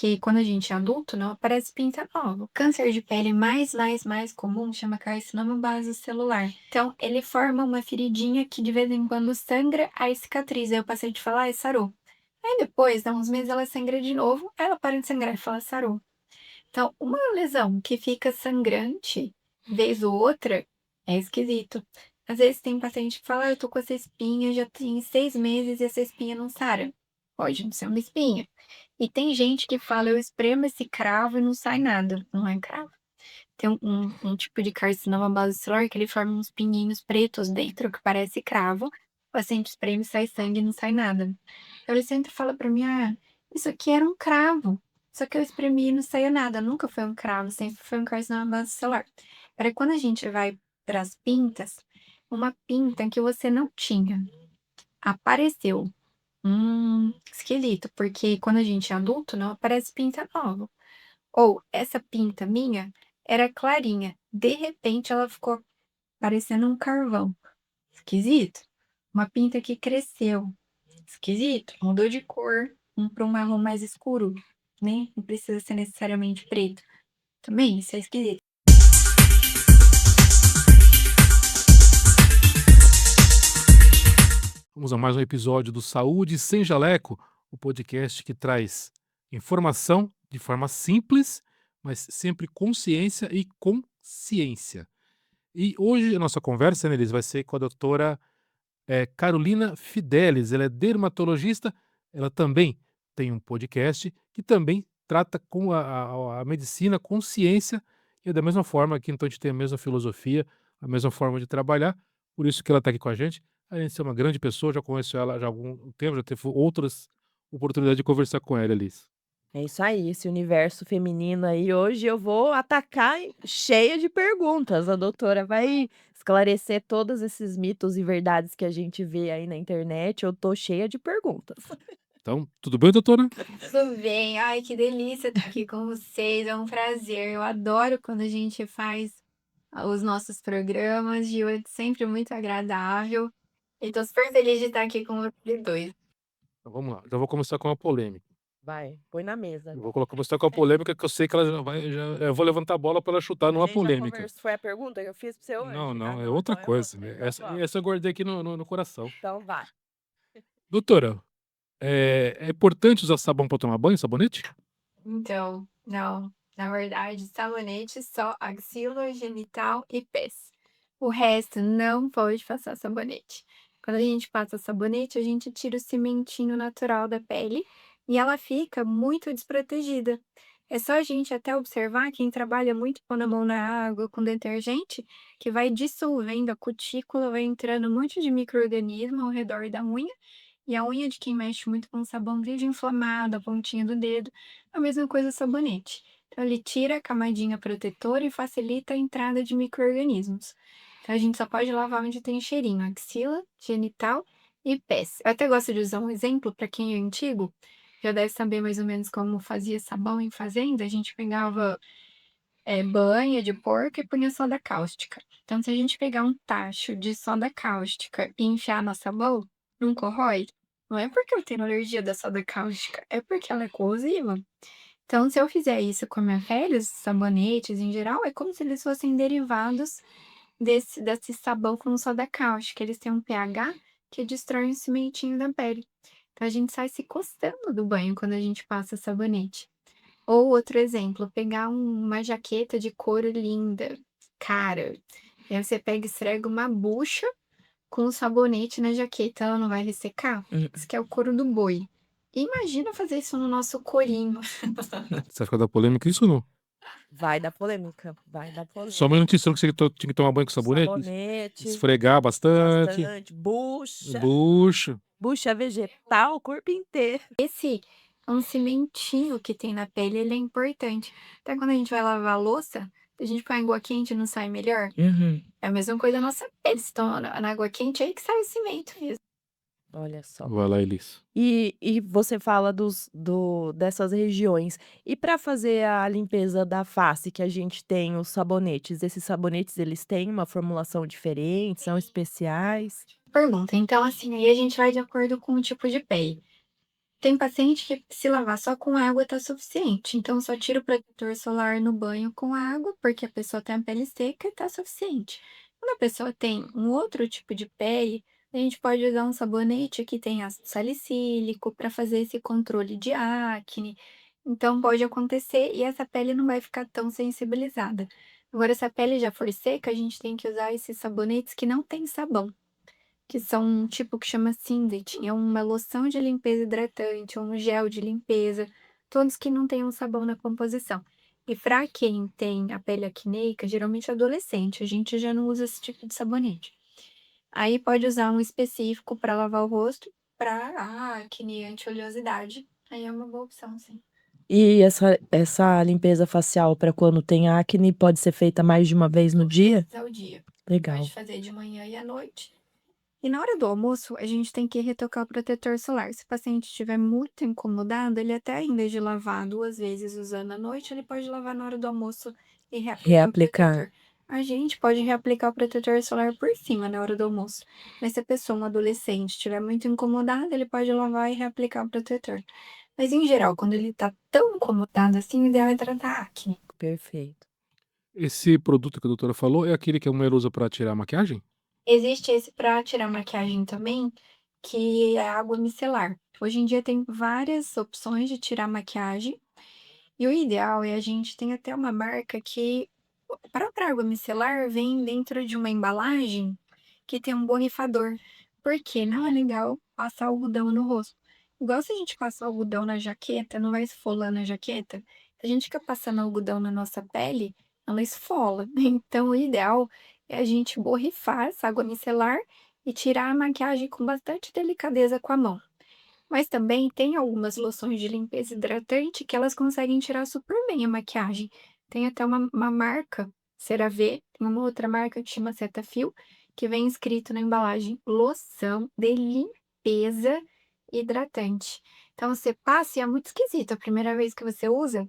que quando a gente é adulto não aparece pinta nova. O câncer de pele mais comum chama carcinoma basocelular. Então, ele forma uma feridinha que de vez em quando sangra, aí cicatriza. Aí o paciente fala, ai, sarou. Aí depois, dá uns meses, ela sangra de novo, aí ela para de sangrar e fala, sarou. Então, uma lesão que fica sangrante, vez ou outra, é esquisito. Às vezes tem paciente que fala, eu tô com essa espinha, já tem 6 meses e essa espinha não sara. Pode não ser uma espinha. E tem gente que fala, eu espremo esse cravo e não sai nada. Não é cravo. Tem um tipo de carcinoma basocelular que ele forma uns pinguinhos pretos dentro, que parece cravo. O paciente espreme, sai sangue e não sai nada. Então ele sempre fala pra mim, isso aqui era um cravo. Só que eu espremi e não saiu nada. Nunca foi um cravo, sempre foi um carcinoma basocelular. Para quando a gente vai para as pintas, uma pinta que você não tinha apareceu. Esquisito, porque quando a gente é adulto não aparece pinta nova. Ou essa pinta minha era clarinha, de repente ela ficou parecendo um carvão. Esquisito. Uma pinta que cresceu. Esquisito. Mudou de cor, para um marrom mais escuro, né? Não precisa ser necessariamente preto. Também isso é esquisito. Vamos a mais um episódio do Saúde Sem Jaleco, o podcast que traz informação de forma simples, mas sempre com ciência e consciência. E hoje a nossa conversa, né, Elis, vai ser com a doutora Carolina Fidelis. Ela é dermatologista, ela também tem um podcast que também trata com a medicina com ciência e da mesma forma que então a gente tem a mesma filosofia, a mesma forma de trabalhar, por isso que ela está aqui com a gente. A gente é uma grande pessoa, já conheço ela já há algum tempo, já teve outras oportunidades de conversar com ela, Elis. É isso aí, esse universo feminino aí. Hoje eu vou atacar cheia de perguntas. A doutora vai esclarecer todos esses mitos e verdades que a gente vê aí na internet. Eu tô cheia de perguntas. Então, tudo bem, doutora? Tudo bem? Ai, que delícia estar aqui com vocês. É um prazer. Eu adoro quando a gente faz os nossos programas. Gil, é sempre muito agradável. E tô super feliz de estar aqui com vocês dois. Então vamos lá, já vou começar com uma polêmica. Vai, põe na mesa. Eu vou começar com a polêmica que eu sei que ela já vai. Eu vou levantar a bola para ela chutar A numa gente já polêmica. conversou. Foi a pergunta que eu fiz pra você hoje? Não, não, é Não, outra então é coisa, outra. né? Então vamos. Essa eu guardei aqui no coração. Então vai. Doutora, é importante usar sabão para tomar banho, sabonete? Então, não. Na verdade, sabonete só axila, genital e pés. O resto não pode passar sabonete. Quando a gente passa sabonete, a gente tira o cimentinho natural da pele e ela fica muito desprotegida. É só a gente até observar quem trabalha muito pondo a mão na água com detergente, que vai dissolvendo a cutícula, vai entrando um monte de micro-organismo ao redor da unha e a unha de quem mexe muito com sabão vive inflamada, a pontinha do dedo. A mesma coisa o sabonete. Então, ele tira a camadinha protetora e facilita a entrada de micro-organismos. Então, a gente só pode lavar onde tem cheirinho, axila, genital e pés. Eu até gosto de usar um exemplo para quem é antigo, já deve saber mais ou menos como fazia sabão em fazenda. A gente pegava banha de porco e punha soda cáustica. Então, se a gente pegar um tacho de soda cáustica e enfiar na nossa mão, não corrói? Não é porque eu tenho alergia da soda cáustica, é porque ela é corrosiva. Então, se eu fizer isso com a minha pele, os sabonetes em geral, é como se eles fossem derivados desse sabão com soda cáustica. Eles têm um pH que destrói o cimentinho da pele. Então, a gente sai se costando do banho quando a gente passa sabonete. Ou outro exemplo, pegar uma jaqueta de couro linda, cara. Aí você pega e esfrega uma bucha com um sabonete na jaqueta, ela não vai ressecar? Isso que é o couro do boi. Imagina fazer isso no nosso corinho. Você acha que vai dar polêmica isso ou não? Vai dar polêmica. Vai dar polêmica. Só uma notícia que você tinha que tomar banho com sabonete? Sabonete. Esfregar bastante. Bucha. Bucho. Bucha vegetal, o corpo inteiro. Esse é um cimentinho que tem na pele, ele é importante. Até quando a gente vai lavar a louça, a gente põe água quente, não sai melhor? É a mesma coisa na nossa pele. Se toma na água quente, é aí que sai o cimento mesmo. Olha só. Vai lá, Elis. E você fala dessas regiões. E para fazer a limpeza da face, que a gente tem os sabonetes, esses sabonetes eles têm uma formulação diferente, são especiais? Pergunta. Então, assim, aí a gente vai de acordo com o tipo de pele. Tem paciente que se lavar só com água tá suficiente, então só tira o protetor solar no banho com água, porque a pessoa tem a pele seca e tá suficiente. Quando a pessoa tem um outro tipo de pele, a gente pode usar um sabonete que tem ácido salicílico para fazer esse controle de acne. Então pode acontecer e essa pele não vai ficar tão sensibilizada. Agora, se a pele já for seca, a gente tem que usar esses sabonetes que não tem sabão. Que são um tipo que chama Sindet, é uma loção de limpeza hidratante, ou um gel de limpeza, todos que não têm um sabão na composição. E para quem tem a pele acneica, geralmente adolescente, a gente já não usa esse tipo de sabonete. Aí pode usar um específico para lavar o rosto, para acne, anti-oleosidade. Aí é uma boa opção, sim. E essa limpeza facial para quando tem acne pode ser feita mais de uma vez no dia? Esse é o dia. Legal. Pode fazer de manhã e à noite. E na hora do almoço, a gente tem que retocar o protetor solar. Se o paciente estiver muito incomodado, ele até em vez de lavar 2 vezes usando à noite, ele pode lavar na hora do almoço e reaplicar o Reaplicar. protetor. A gente pode reaplicar o protetor solar por cima na hora do almoço. Mas se a pessoa, um adolescente, estiver muito incomodado, ele pode lavar e reaplicar o protetor. Mas em geral, quando ele tá tão incomodado assim, o ideal é tratar a acne. Perfeito. Esse produto que a doutora falou é aquele que a mulher usa pra tirar a maquiagem? Existe esse para tirar maquiagem também, que é água micelar. Hoje em dia tem várias opções de tirar maquiagem, e o ideal é a gente tem até uma marca que a própria água micelar vem dentro de uma embalagem que tem um borrifador, porque não é legal passar algodão no rosto. Igual se a gente passa algodão na jaqueta, não vai esfolando a jaqueta. Se a gente fica passando algodão na nossa pele, ela esfola. Então, o ideal é a gente borrifar essa água micelar e tirar a maquiagem com bastante delicadeza com a mão. Mas também tem algumas loções de limpeza hidratante que elas conseguem tirar super bem a maquiagem. Tem até uma marca, CeraVe, tem uma outra marca que chama Cetaphil, que vem escrito na embalagem loção de limpeza hidratante. Então você passa e é muito esquisito a primeira vez que você usa,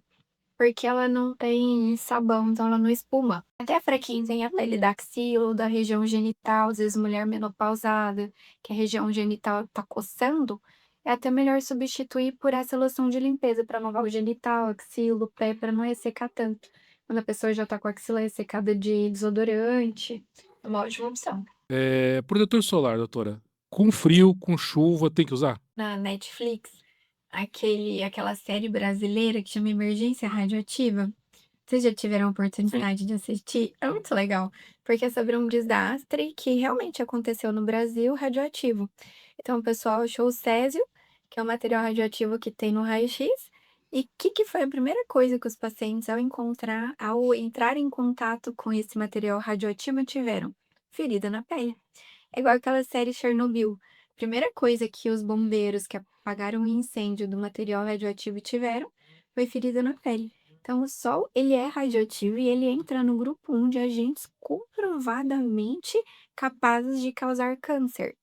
porque ela não tem sabão, então ela não espuma. Até pra quem tem a pele da axila, da região genital, às vezes mulher menopausada, que a região genital tá coçando, é até melhor substituir por essa loção de limpeza para lavar o genital, axila, o pé, para não ressecar tanto. Quando a pessoa já tá com a axila ressecada de desodorante, é uma ótima opção. Protetor solar, doutora. Com frio, com chuva, tem que usar? Na Netflix, aquela série brasileira que chama Emergência Radioativa. Vocês já tiveram a oportunidade de assistir? É muito legal, porque é sobre um desastre que realmente aconteceu no Brasil radioativo. Então, o pessoal achou o césio, que é o material radioativo que tem no raio-x, e o que foi a primeira coisa que os pacientes, ao entrar em contato com esse material radioativo, tiveram? Ferida na pele. É igual aquela série Chernobyl. Primeira coisa que os bombeiros que apagaram o incêndio do material radioativo tiveram foi ferida na pele. Então, o Sol, ele é radioativo e ele entra no grupo 1 de agentes comprovadamente capazes de causar câncer.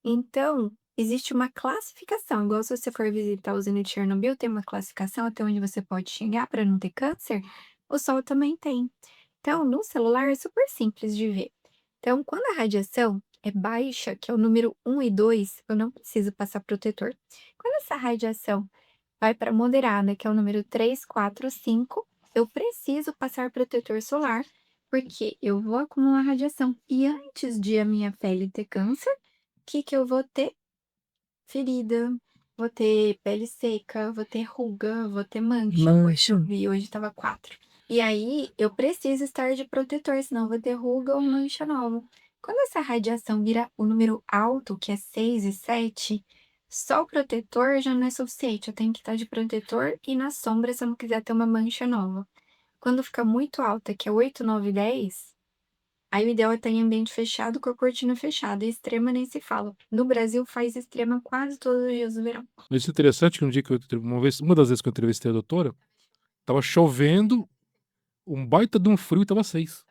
Então, existe uma classificação, igual se você for visitar a usina de Chernobyl, tem uma classificação até onde você pode chegar para não ter câncer, o Sol também tem. Então, no celular é super simples de ver. Então, quando a radiação é baixa, que é o número 1 e 2, eu não preciso passar protetor. Quando essa radiação vai para moderada, que é o número 3, 4, 5, eu preciso passar protetor solar, porque eu vou acumular radiação. E antes de a minha pele ter câncer, o que que eu vou ter? Ferida, vou ter pele seca, vou ter ruga, vou ter mancha. Mancha. E hoje tava 4. E aí, eu preciso estar de protetor, senão eu vou ter ruga ou mancha nova. Quando essa radiação vira o número alto, que é 6 e 7, só o protetor já não é suficiente. Eu tenho que estar de protetor e na sombra se eu não quiser ter uma mancha nova. Quando fica muito alta, que é 8, 9 e 10, aí o ideal é estar em ambiente fechado com a cortina fechada. E extrema nem se fala. No Brasil faz extrema quase todos os dias do verão. Mas isso é interessante que um dia que uma das vezes que eu entrevistei a doutora, tava chovendo, um baita de um frio e tava 6.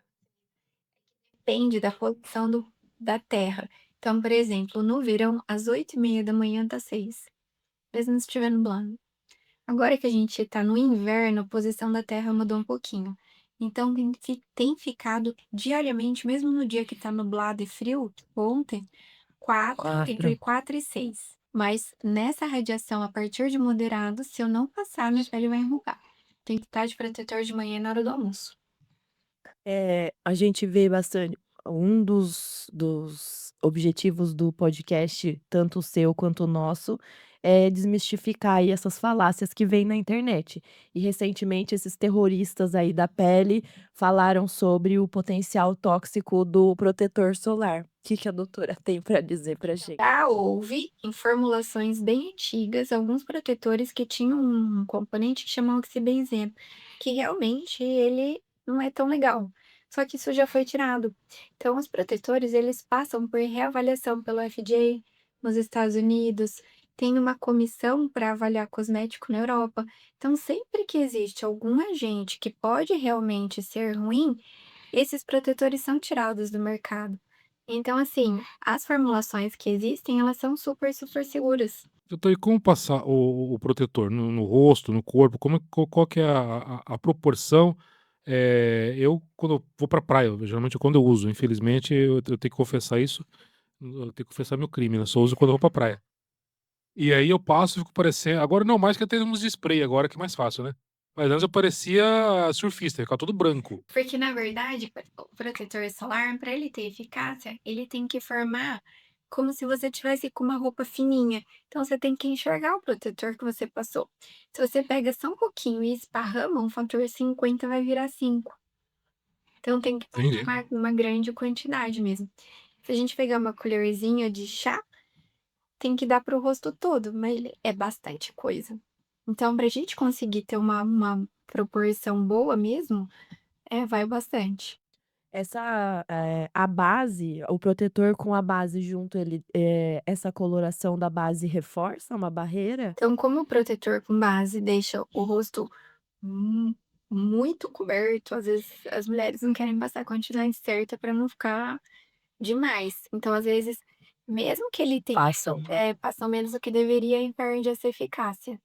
Depende da posição da Terra. Então, por exemplo, no verão, às 8h30 tá 6, mesmo se estiver nublado. Agora que a gente tá no inverno, a posição da Terra mudou um pouquinho. Então, tem ficado diariamente, mesmo no dia que tá nublado e frio, tipo ontem, 4, 4. entre 4 e 6. Mas nessa radiação, a partir de moderado, se eu não passar, minha pele vai enrugar. Tem que estar de protetor de manhã e na hora do almoço. A gente vê bastante um dos objetivos do podcast, tanto o seu quanto o nosso, é desmistificar aí essas falácias que vêm na internet. E recentemente esses terroristas aí da pele falaram sobre o potencial tóxico do protetor solar. O que que a doutora tem para dizer pra gente? Já houve, em formulações bem antigas, alguns protetores que tinham um componente que chama oxibenzeno, que realmente ele não é tão legal. Só que isso já foi tirado. Então, os protetores, eles passam por reavaliação pelo FDA nos Estados Unidos, tem uma comissão para avaliar cosmético na Europa. Então, sempre que existe algum agente que pode realmente ser ruim, esses protetores são tirados do mercado. Então, assim, as formulações que existem, elas são super, super seguras. Doutor, e como passar o protetor no rosto, no corpo? Como, qual que é a proporção? Eu, quando eu vou pra praia, geralmente é quando eu uso, infelizmente, eu tenho que confessar isso, eu tenho que confessar meu crime, né? Só uso quando eu vou pra praia. E aí eu passo e fico parecendo. Agora não mais que tem uns de spray agora, que é mais fácil, né? Mas antes eu parecia surfista, ficava todo branco. Porque, na verdade, o protetor solar, para ele ter eficácia, ele tem que formar como se você tivesse com uma roupa fininha. Então, você tem que enxergar o protetor que você passou. Se você pega só um pouquinho e esparrama, um fator 50 vai virar 5. Então, tem que Entendi. passar uma grande quantidade mesmo. Se a gente pegar uma colherzinha de chá, tem que dar para o rosto todo, mas ele é bastante coisa. Então, pra gente conseguir ter uma proporção boa mesmo, vai bastante. A base, o protetor com a base junto, essa coloração da base reforça uma barreira? Então, como o protetor com base deixa o rosto mu muito coberto, às vezes as mulheres não querem passar a quantidade certa para não ficar demais. Então, às vezes, mesmo que ele tenha Passam. passam menos do que deveria e perde essa eficácia.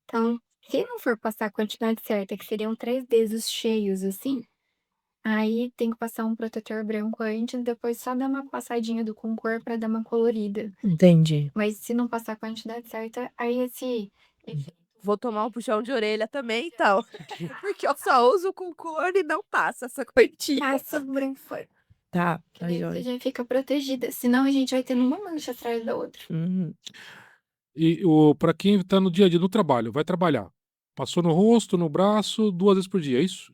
Então, se não for passar a quantidade certa, que seriam 3 dedos cheios, assim, aí tem que passar um protetor branco antes, depois só dar uma passadinha do com cor pra dar uma colorida. Entendi. Mas se não passar a quantidade certa, aí esse efeito Vou tomar um puxão de orelha também então, porque eu só uso com cor e não passa essa quantia. passa o branco fora, Tá, que tá daí você joia. já fica protegida, senão a gente vai tendo uma mancha atrás da outra. Uhum. E para quem tá no dia a dia, no trabalho, vai trabalhar. Passou no rosto, no braço, 2 vezes por dia, é isso?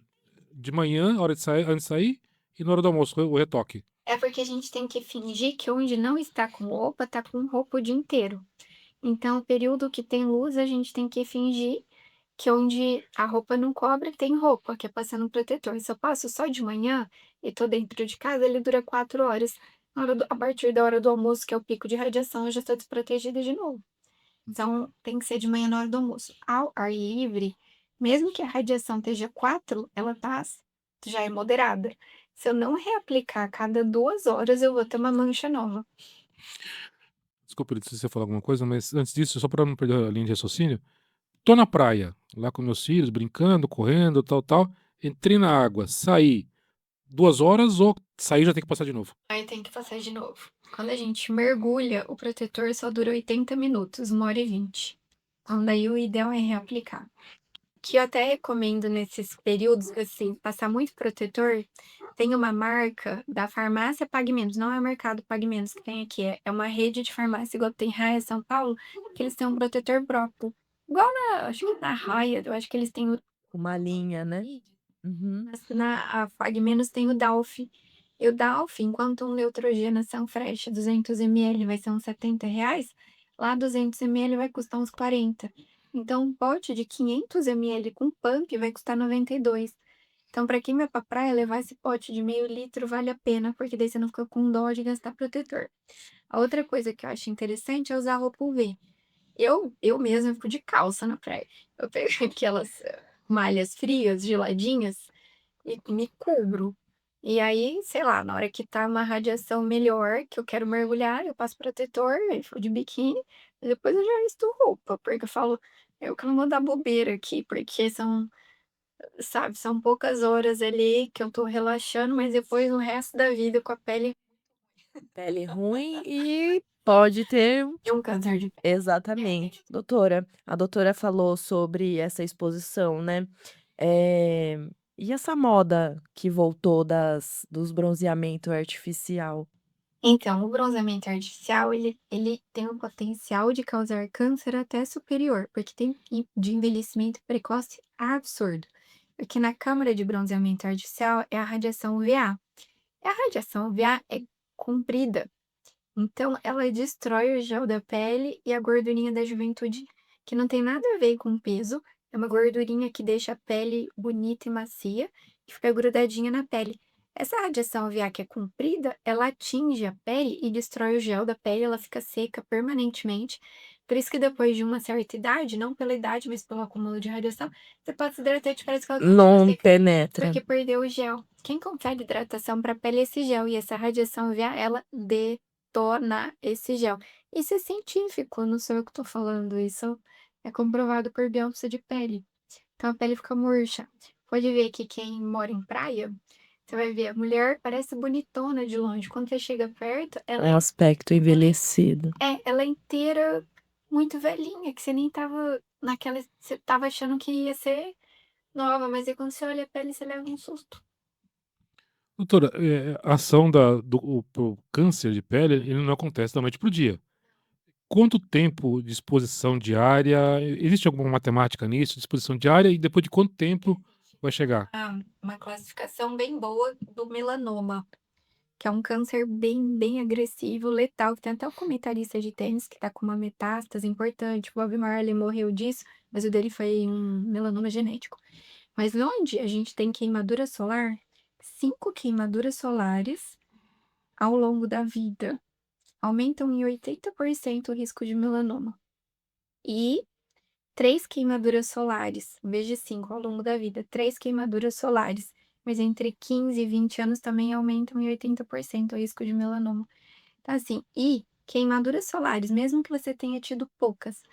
De manhã, hora de sair, antes de sair, e na hora do almoço, o retoque. É porque a gente tem que fingir que onde não está com roupa, tá com roupa o dia inteiro. Então, o período que tem luz, a gente tem que fingir que onde a roupa não cobre, tem roupa, que é passando protetor. Se eu passo só de manhã e tô dentro de casa, ele dura 4 horas. A partir da hora do almoço, que é o pico de radiação, eu já estou desprotegida de novo. Então, tem que ser de manhã na hora do almoço. Ao ar livre, mesmo que a radiação esteja 4, ela tá, já é moderada. Se eu não reaplicar a cada 2 horas, eu vou ter uma mancha nova. Desculpa se você falar alguma coisa, mas antes disso, só para não perder a linha de raciocínio, tô na praia, lá com meus filhos, brincando, correndo, tal, tal. Entrei na água, saí 2 horas ou sair já tem que passar de novo? Aí tem que passar de novo. Quando a gente mergulha, o protetor só dura 80 minutos, 1h20. Então, daí o ideal é reaplicar. O que eu até recomendo nesses períodos, assim, passar muito protetor, tem uma marca da farmácia Pague Menos, não é o Mercado Pague Menos que tem aqui, é uma rede de farmácia igual tem Raia São Paulo, que eles têm um protetor próprio. Igual acho que na Raia, eu acho que eles têm o Uma linha, né? Uhum. mas na a Pague Menos tem o Dalf. E o Dalf, enquanto um Neutrogena Sunfresh 200 ml vai ser uns R$ 70, lá 200 ml vai custar uns 40. Então, um pote de 500 ml com pump vai custar 92. Então, para quem vai pra praia, levar esse pote de meio litro vale a pena, porque daí você não fica com dó de gastar protetor. A outra coisa que eu acho interessante é usar roupa UV. Eu mesma fico de calça na praia. Eu pego aquelas malhas frias, geladinhas, e me cubro. E aí, sei lá, na hora que tá uma radiação melhor, que eu quero mergulhar, eu passo protetor, aí fico de biquíni, e depois eu já visto roupa, porque eu falo, eu que não vou dar bobeira aqui, porque são, sabe, são poucas horas ali que eu tô relaxando, mas depois o resto da vida com a pele. Pele ruim e pode ter de um câncer de pele. exatamente. Doutora, a doutora falou sobre essa exposição, né, eh, e essa moda que voltou dos bronzeamento artificial? Então, o bronzeamento artificial, ele tem o potencial de causar câncer até superior, porque tem de envelhecimento precoce absurdo. Porque na câmara de bronzeamento artificial é a radiação UVA. E a radiação UVA é comprida, então ela destrói o gel da pele e a gordurinha da juventude, que não tem nada a ver com peso, é uma gordurinha que deixa a pele bonita e macia e fica grudadinha na pele. Essa radiação UVA que é comprida, ela atinge a pele e destrói o gel da pele, ela fica seca permanentemente. Por isso que depois de uma certa idade, não pela idade, mas pelo acúmulo de radiação, você pode se hidratar e parece que ela continua Não seca, penetra. porque perdeu o gel. Quem confere hidratação para a pele é esse gel, e essa radiação UVA, ela detona esse gel. Isso é científico, não sou eu que tô falando, isso é comprovado por biópsia de pele. Então a pele fica murcha. Pode ver que quem mora em praia, você vai ver a mulher parece bonitona de longe, quando você chega perto, ela É um aspecto envelhecido. ela é inteira muito velhinha, que você nem tava naquela, você tava achando que ia ser nova, mas aí quando você olha a pele, você leva um susto. Doutora, a ação pro câncer de pele, ele não acontece da noite para o dia. Quanto tempo de exposição diária? Existe alguma matemática nisso, de exposição diária, e depois de quanto tempo vai chegar? Uma classificação bem boa do melanoma, que é um câncer bem agressivo, letal, que tem até o comentarista de tênis que tá com uma metástase importante. O Bob Marley morreu disso, mas o dele foi um melanoma genético. Mas onde a gente tem queimadura solar, 5 queimaduras solares ao longo da vida aumentam em 80% o risco de melanoma. E 3 queimaduras solares, em vez de 5 ao longo da vida, 3 queimaduras solares, mas entre 15 e 20 anos também aumentam em 80% o risco de melanoma. Então, assim, e queimaduras solares, mesmo que você tenha tido poucas,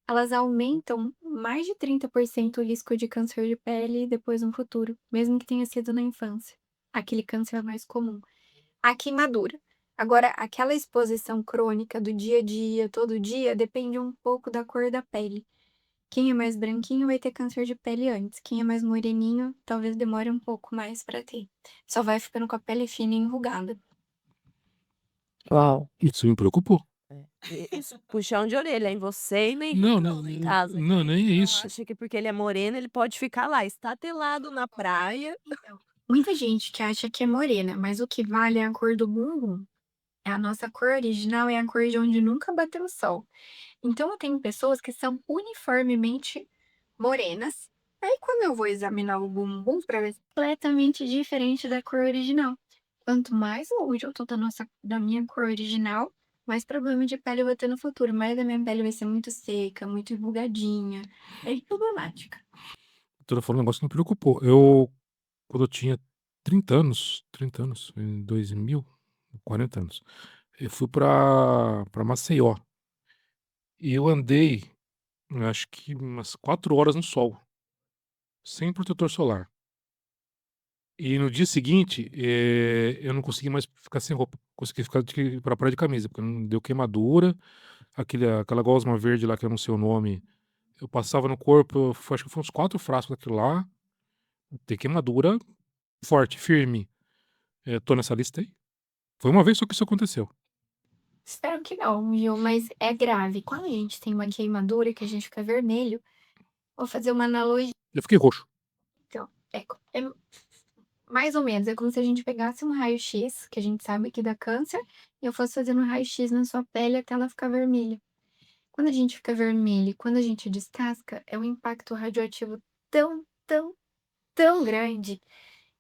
elas aumentam mais de 30% o risco de câncer de pele depois no futuro, mesmo que tenha sido na infância. Aquele câncer mais comum. A queimadura. Agora, aquela exposição crônica do dia a dia, todo dia, depende um pouco da cor da pele. Quem é mais branquinho vai ter câncer de pele antes. Quem é mais moreninho, talvez demore um pouco mais pra ter. Só vai ficando com a pele fina e enrugada. Uau. Isso me preocupou. Isso, puxão de orelha, hein, você e nem Não, não, em casa. não, nem é Não isso. acha que porque ele é moreno, ele pode ficar lá estatelado na praia. Então, muita gente que acha que é morena, mas o que vale é a cor do bumbum. É a nossa cor original, é a cor de onde nunca bateu o sol. Então, eu tenho pessoas que são uniformemente morenas. Aí, quando eu vou examinar o bumbum para ver, completamente diferente da cor original. Quanto mais longe eu tô da minha cor original, mais problema de pele eu vou ter no futuro. Mais a minha pele vai ser muito seca, muito enrugadinha. É problemática. A doutora falou um negócio que me preocupou. Quando eu tinha 30 anos, em 2000, 40 anos, eu fui pra Maceió. E eu andei, acho que umas 4 horas no sol, sem protetor solar. E no dia seguinte, eu não consegui mais ficar sem roupa. Consegui ficar pra praia de camisa, porque não deu queimadura, aquela gosma verde lá, que eu não sei o nome, eu passava no corpo, acho que foi uns 4 frascos daquilo lá, tem queimadura forte, firme. Tô nessa lista aí. Foi uma vez só que isso aconteceu. Espero que não, viu? Mas é grave. Quando a gente tem uma queimadura que a gente fica vermelho, vou fazer uma analogia. Eu fiquei roxo. Então, é mais ou menos, é como se a gente pegasse um raio-x, que a gente sabe que dá câncer, e eu fosse fazendo um raio-x na sua pele até ela ficar vermelha. Quando a gente fica vermelho e quando a gente descasca, é um impacto radioativo tão grande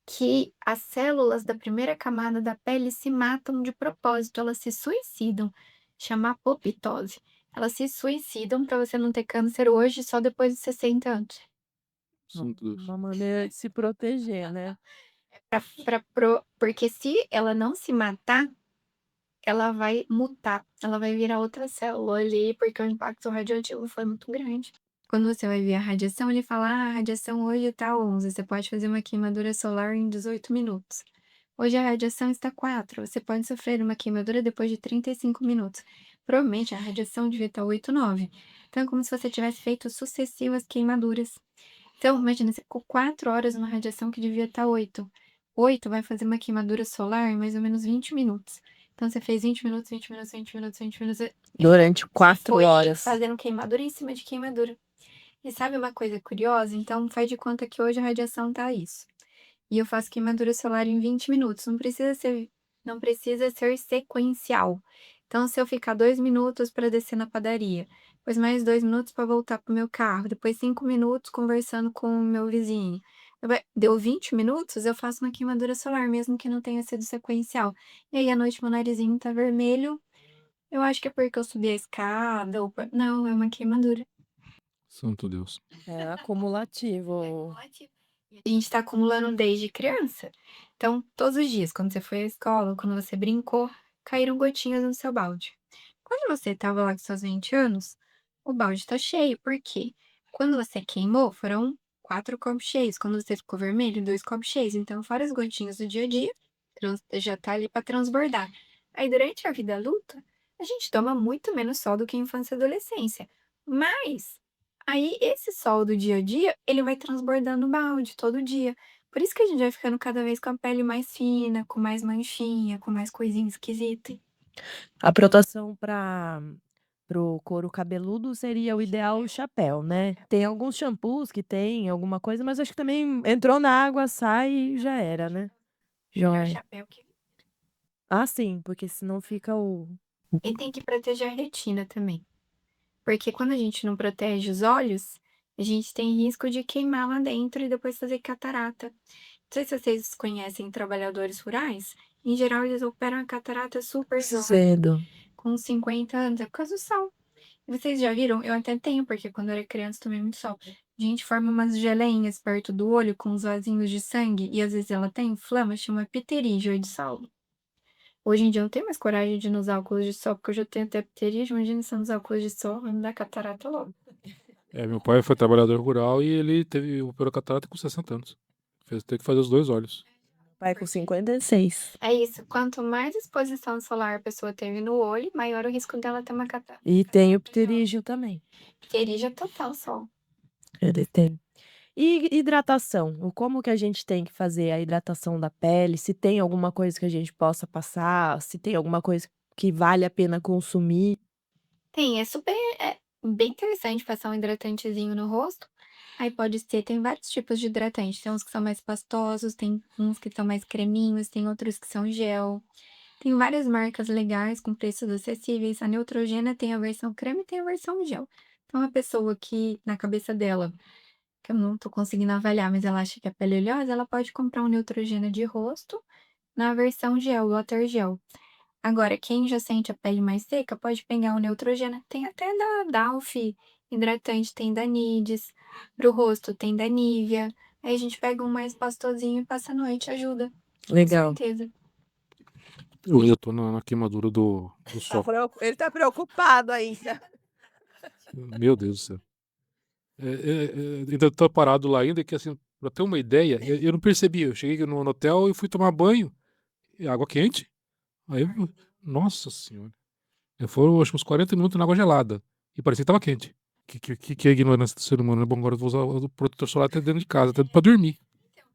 que as células da primeira camada da pele se matam de propósito, elas se suicidam. Chama apoptose. Elas se suicidam para você não ter câncer hoje, só depois dos 60 anos. Santo Deus. Uma maneira de se proteger, né. Porque se ela não se matar, ela vai mutar, ela vai virar outra célula ali, porque o impacto radioativo foi muito grande. Quando você vai ver a radiação, ele fala: "Ah, a radiação hoje tá 11, você pode fazer uma queimadura solar em 18 minutos. Hoje a radiação está 4, você pode sofrer uma queimadura depois de 35 minutos". provavelmente a radiação devia estar 8, 9. Então é como se você tivesse feito sucessivas queimaduras. Então imagina, você ficou 4 horas numa radiação que devia estar 8. 8 vai fazer uma queimadura solar em mais ou menos 20 minutos. Então você fez 20 minutos, 20 minutos, 20 minutos, 20 minutos, Durante 4 foi horas. fazendo queimadura em cima de queimadura. E sabe uma coisa curiosa? Então faz de conta que hoje a radiação tá isso. E eu faço queimadura solar em 20 minutos. Não precisa ser sequencial. Então, se eu ficar 2 minutos para descer na padaria, depois mais 2 minutos para voltar pro meu carro, depois 5 minutos conversando com o meu vizinho. Deu 20 minutos, eu faço uma queimadura solar, mesmo que não tenha sido sequencial. E aí, à noite, meu narizinho tá vermelho. Eu acho que é porque eu subi a escada, não, é uma queimadura. Santo Deus. É acumulativo. Acumulativo. E a gente tá acumulando desde criança. Então, todos os dias, quando você foi à escola, quando você brincou, caíram gotinhas no seu balde. Quando você tava lá com seus 20 anos, o balde tá cheio. Por quê? Quando você queimou, foram 4 copos cheios. Quando você ficou vermelho, 2 copos cheios. Então, fora as gotinhas do dia a dia, já tá ali pra transbordar. Aí, durante a vida adulta, a gente toma muito menos sol do que a infância e adolescência. Mas aí, esse sol do dia a dia, ele vai transbordando o balde todo dia. Por isso que a gente vai ficando cada vez com a pele mais fina, com mais manchinha, com mais coisinha esquisita. A proteção para o couro cabeludo seria o ideal o chapéu, né. Tem alguns shampoos que tem alguma coisa, mas acho que também entrou na água, sai e já era, né. É o Joia. chapéu que Ah, sim, porque senão fica o e tem que proteger a retina também. Porque quando a gente não protege os olhos, a gente tem risco de queimar lá dentro e depois fazer catarata. Não sei se vocês conhecem trabalhadores rurais, em geral eles operam a catarata super jovem, cedo. com 50 anos, é por causa do sol. E vocês já viram? Eu até tenho, porque quando eu era criança tomei muito sol. A gente forma umas geleinhas perto do olho com uns vasinhos de sangue e às vezes ela tem inflama, chama pterígio de sol. Hoje em dia eu não tenho mais coragem de ir nos óculos de sol, porque eu já tenho até pterígio, imagina se eu usar óculos de sol, vai me dar catarata logo. Meu pai foi trabalhador rural e ele operou catarata com 60 anos. Teve que fazer os 2 olhos. Pai com 56. É isso, quanto mais exposição solar a pessoa teve no olho, maior o risco dela ter uma catarata. E tem o pterígio também. Pterígio é total sol. Ele tem. E hidratação? O como que a gente tem que fazer a hidratação da pele? Se tem alguma coisa que a gente possa passar, se tem alguma coisa que vale a pena consumir? É bem interessante passar um hidratantezinho no rosto. Aí pode ser, tem vários tipos de hidratante. Tem uns que são mais pastosos, tem uns que são mais creminhos, tem outros que são gel. Tem várias marcas legais com preços acessíveis. A Neutrogena tem a versão creme e tem a versão gel. Então, uma pessoa que, na cabeça dela, que eu não tô conseguindo avaliar, mas ela acha que a pele é oleosa, ela pode comprar um Neutrogena de rosto na versão gel, Water Gel. Agora, quem já sente a pele mais seca, pode pegar o Neutrogena. Tem até da Dalf, hidratante, tem da Nides. Pro rosto, tem da Nivea. Aí a gente pega um mais pastosinho e passa a noite, ajuda. Com Legal. certeza. Eu ainda tô na queimadura do sol. Ele tá preocupado ainda. Meu Deus do céu. Ainda tô parado lá ainda, que assim, pra ter uma ideia, eu não percebi. Eu cheguei no hotel e fui tomar banho, e água quente. Aí, nossa senhora. Eu fui, acho, uns 40 minutos na água gelada. E parecia que tava quente. Que é a ignorância do ser humano, né? Bom, agora eu vou usar o protetor solar até dentro de casa, até pra dormir.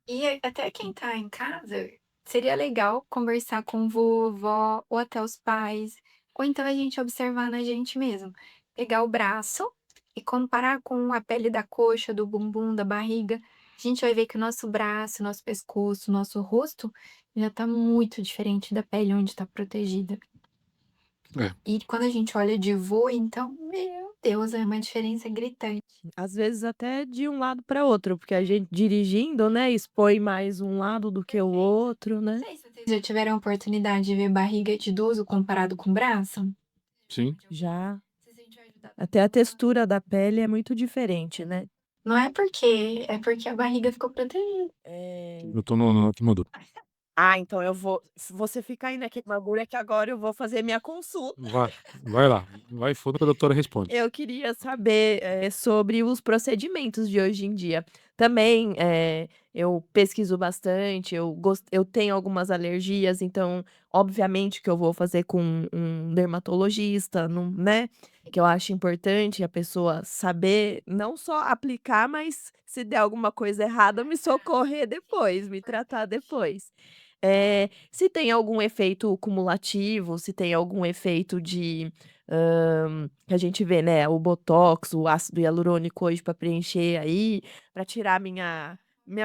E até quem tá em casa, seria legal conversar com vovó ou até os pais, ou então a gente observar na gente mesmo. Pegar o braço e comparar com a pele da coxa, do bumbum, da barriga. A gente vai ver que o nosso braço, nosso pescoço, nosso rosto já tá muito diferente da pele onde tá protegida. É. E quando a gente olha de voo, então, meu Deus, é uma diferença gritante. Às vezes até de um lado para outro, porque a gente dirigindo, né, expõe mais um lado do que o outro, Não né. sei se vocês já tiveram a oportunidade de ver barriga de idoso comparado com braço. Sim. Já. Se sente ajudado. Até a textura da pele é muito diferente, né. Não é porque a barriga ficou protegida. Eu tô na queimadura. Então eu vou se você ficar aí na queimadura, que agora eu vou fazer minha consulta. Vai lá. Vai fundo que a doutora responde. Eu queria saber, sobre os procedimentos de hoje em dia. Também, eu pesquiso bastante, eu tenho algumas alergias, então, obviamente que eu vou fazer com um dermatologista, não, né, que eu acho importante a pessoa saber não só aplicar, mas se der alguma coisa errada, me socorrer depois, me tratar depois. Se tem algum efeito cumulativo, se tem algum efeito de, que a gente vê, né, o botox, o ácido hialurônico hoje para preencher aí, para tirar minha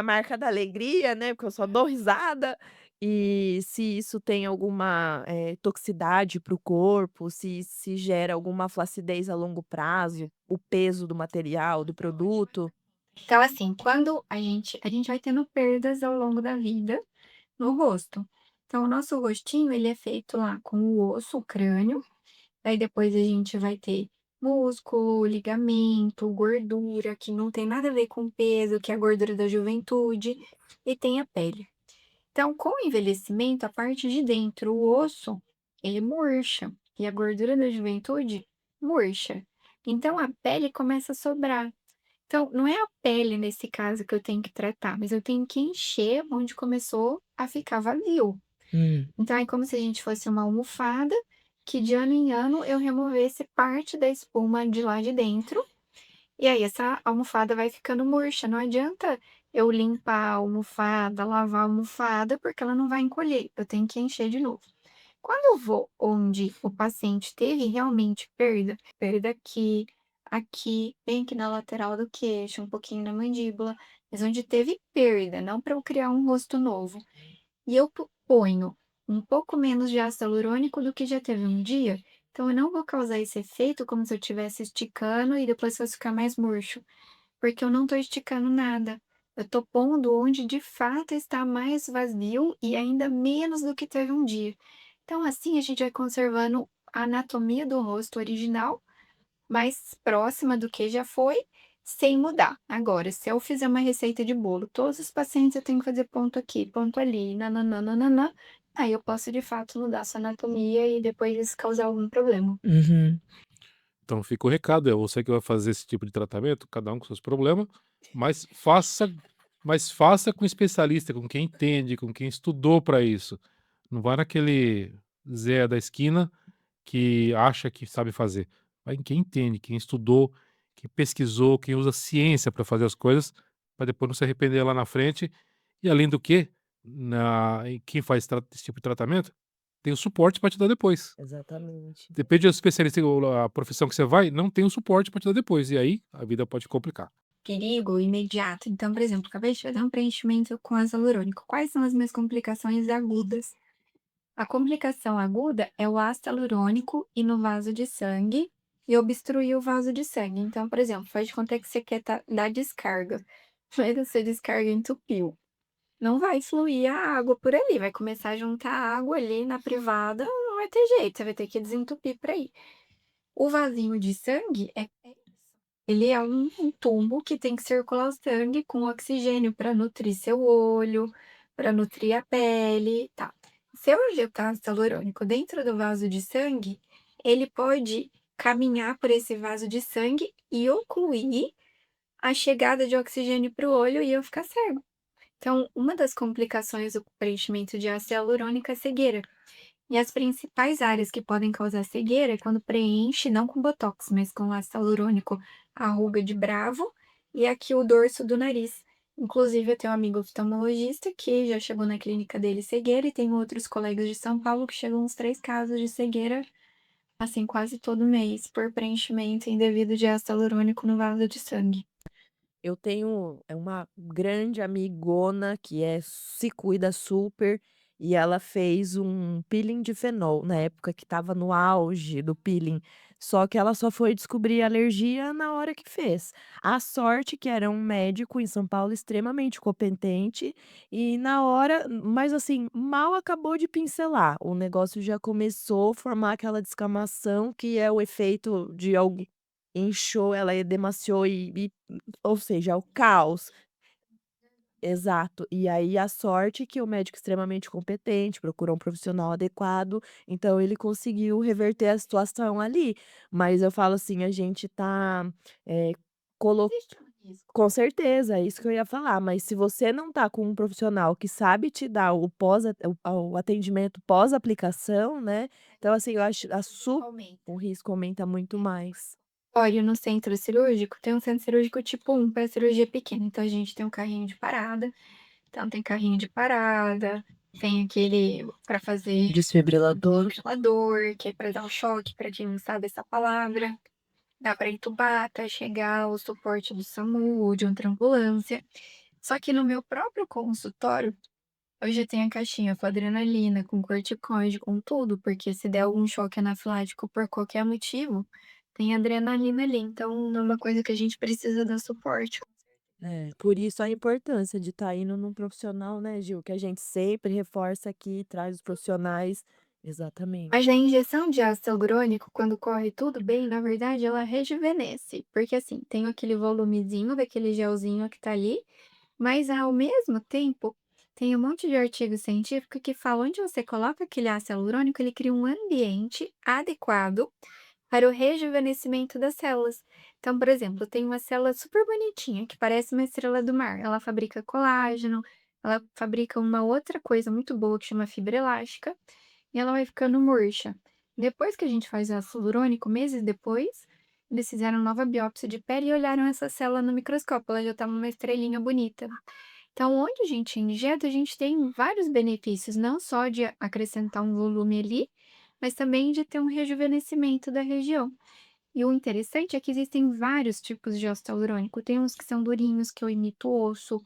marca da alegria, né, porque eu só dou risada, e se isso tem alguma, toxicidade para o corpo, se gera alguma flacidez a longo prazo, o peso do material, do produto. Então, assim, quando a gente vai tendo perdas ao longo da vida no rosto. Então, o nosso rostinho, ele é feito lá com o osso, o crânio, aí depois a gente vai ter músculo, ligamento, gordura, que não tem nada a ver com peso, que é a gordura da juventude, e tem a pele. Então, com o envelhecimento, a parte de dentro, o osso, ele murcha, e a gordura da juventude murcha. Então, a pele começa a sobrar. Então, não é a pele nesse caso que eu tenho que tratar, mas eu tenho que encher onde começou a ficar vazio. Hum. Então, é como se a gente fosse uma almofada, que de ano em ano eu removesse parte da espuma de lá de dentro, e aí essa almofada vai ficando murcha. Não adianta eu limpar a almofada, lavar a almofada, porque ela não vai encolher. Eu tenho que encher de novo. Quando eu vou onde o paciente teve realmente perda, perda aqui, aqui, bem aqui na lateral do queixo, um pouquinho na mandíbula, mas onde teve perda, não para eu criar um rosto novo. E eu ponho um pouco menos de ácido hialurônico do que já teve um dia, então eu não vou causar esse efeito como se eu estivesse esticando e depois fosse ficar mais murcho, porque eu não estou esticando nada. Eu estou pondo onde de fato está mais vazio e ainda menos do que teve um dia. Então, assim, a gente vai conservando a anatomia do rosto original, mais próxima do que já foi, sem mudar. Agora, se eu fizer uma receita de bolo, todos os pacientes eu tenho que fazer ponto aqui, ponto ali, nananã, aí eu posso de fato mudar essa anatomia e depois isso causar algum problema. Uhum. Então fica o recado, é você que vai fazer esse tipo de tratamento, cada um com seus problemas, mas faça com especialista, com quem entende, com quem estudou para isso. Não vá naquele Zé da esquina que acha que sabe fazer. Vai em quem entende, quem estudou, quem pesquisou, quem usa ciência para fazer as coisas, para depois não se arrepender lá na frente. E além do que, quem faz esse tipo de tratamento tem o suporte para te dar depois. Exatamente. Depende do especialista ou a profissão que você vai, não tem o suporte para te dar depois, e aí a vida pode complicar. Perigo imediato. Então, por exemplo, acabei de fazer um preenchimento com ácido hialurônico. Quais são as minhas complicações agudas? A complicação aguda é o ácido hialurônico ir no vaso de sangue e obstruir o vaso de sangue. Então, por exemplo, faz de conta que você quer dar descarga, mas essa descarga entupiu. Não vai fluir a água por ali, vai começar a juntar água ali na privada, não vai ter jeito, você vai ter que desentupir para ir. O vasinho de sangue ele é um tubo que tem que circular o sangue com oxigênio para nutrir seu olho, para nutrir a pele, tá. Se eu injetar ácido hialurônico dentro do vaso de sangue, ele pode caminhar por esse vaso de sangue e ocluir a chegada de oxigênio para o olho e eu ficar cego. Então, uma das complicações do preenchimento de ácido hialurônico é cegueira. E as principais áreas que podem causar cegueira é quando preenche, não com botox, mas com ácido hialurônico, a ruga de bravo e aqui o dorso do nariz. Inclusive, eu tenho um amigo oftalmologista que já chegou na clínica dele cegueira e tem outros colegas de São Paulo que chegam uns 3 casos de cegueira, assim, quase todo mês, por preenchimento indevido de ácido hialurônico no vaso de sangue. Eu tenho uma grande amigona que se cuida super, e ela fez um peeling de fenol, na época que estava no auge do peeling, só que ela só foi descobrir a alergia na hora que fez. A sorte que era um médico em São Paulo extremamente competente, e na hora mas assim, mal acabou de pincelar, o negócio já começou a formar aquela descamação que é o efeito de algo inchou, ela edemaciou ou seja, o caos. Exato. E aí a sorte que o médico extremamente competente, procurou um profissional adequado, então ele conseguiu reverter a situação ali. Mas eu falo assim, a gente tá, eh, colo Isso. Com certeza, é isso que eu ia falar, mas se você não tá com um profissional que sabe te dar o atendimento pós-aplicação, né, então assim, eu acho a su Aumenta. o risco aumenta muito mais. Olha, no centro cirúrgico, tem um centro cirúrgico tipo 1 para cirurgia pequena, então a gente tem um carrinho de parada, então tem carrinho de parada, tem aquele para fazer Desfibrilador. desfibrilador, que é para dar um choque, para quem não sabe essa palavra. Dá para entubar até chegar o suporte do SAMU ou de outra ambulância. Só que no meu próprio consultório, eu já tenho a caixinha com adrenalina, com corticoide, com tudo, porque se der algum choque anafilático por qualquer motivo, tem adrenalina ali. Então, é uma coisa que a gente precisa dar suporte. É, por isso a importância de estar indo num profissional, né, Gil, que a gente sempre reforça aqui, traz os profissionais. Mas Exatamente. a injeção de ácido hialurônico, quando corre tudo bem, na verdade, ela rejuvenesce. Porque assim, tem aquele volumezinho daquele gelzinho que tá ali, mas ao mesmo tempo, tem um monte de artigo científico que fala onde você coloca aquele ácido hialurônico, ele cria um ambiente adequado para o rejuvenescimento das células. Então, por exemplo, tem uma célula super bonitinha que parece uma estrela do mar. Ela fabrica colágeno, ela fabrica uma outra coisa muito boa que chama fibra elástica, e ela vai ficando murcha. Depois que a gente faz o ácido hialurônico, meses depois, eles fizeram nova biópsia de pele e olharam essa célula no microscópio. Ela já estava uma estrelinha bonita. Então, onde a gente injeta, a gente tem vários benefícios, não só de acrescentar um volume ali, mas também de ter um rejuvenescimento da região. E o interessante é que existem vários tipos de ácido hialurônico. Tem uns que são durinhos, que eu imito osso,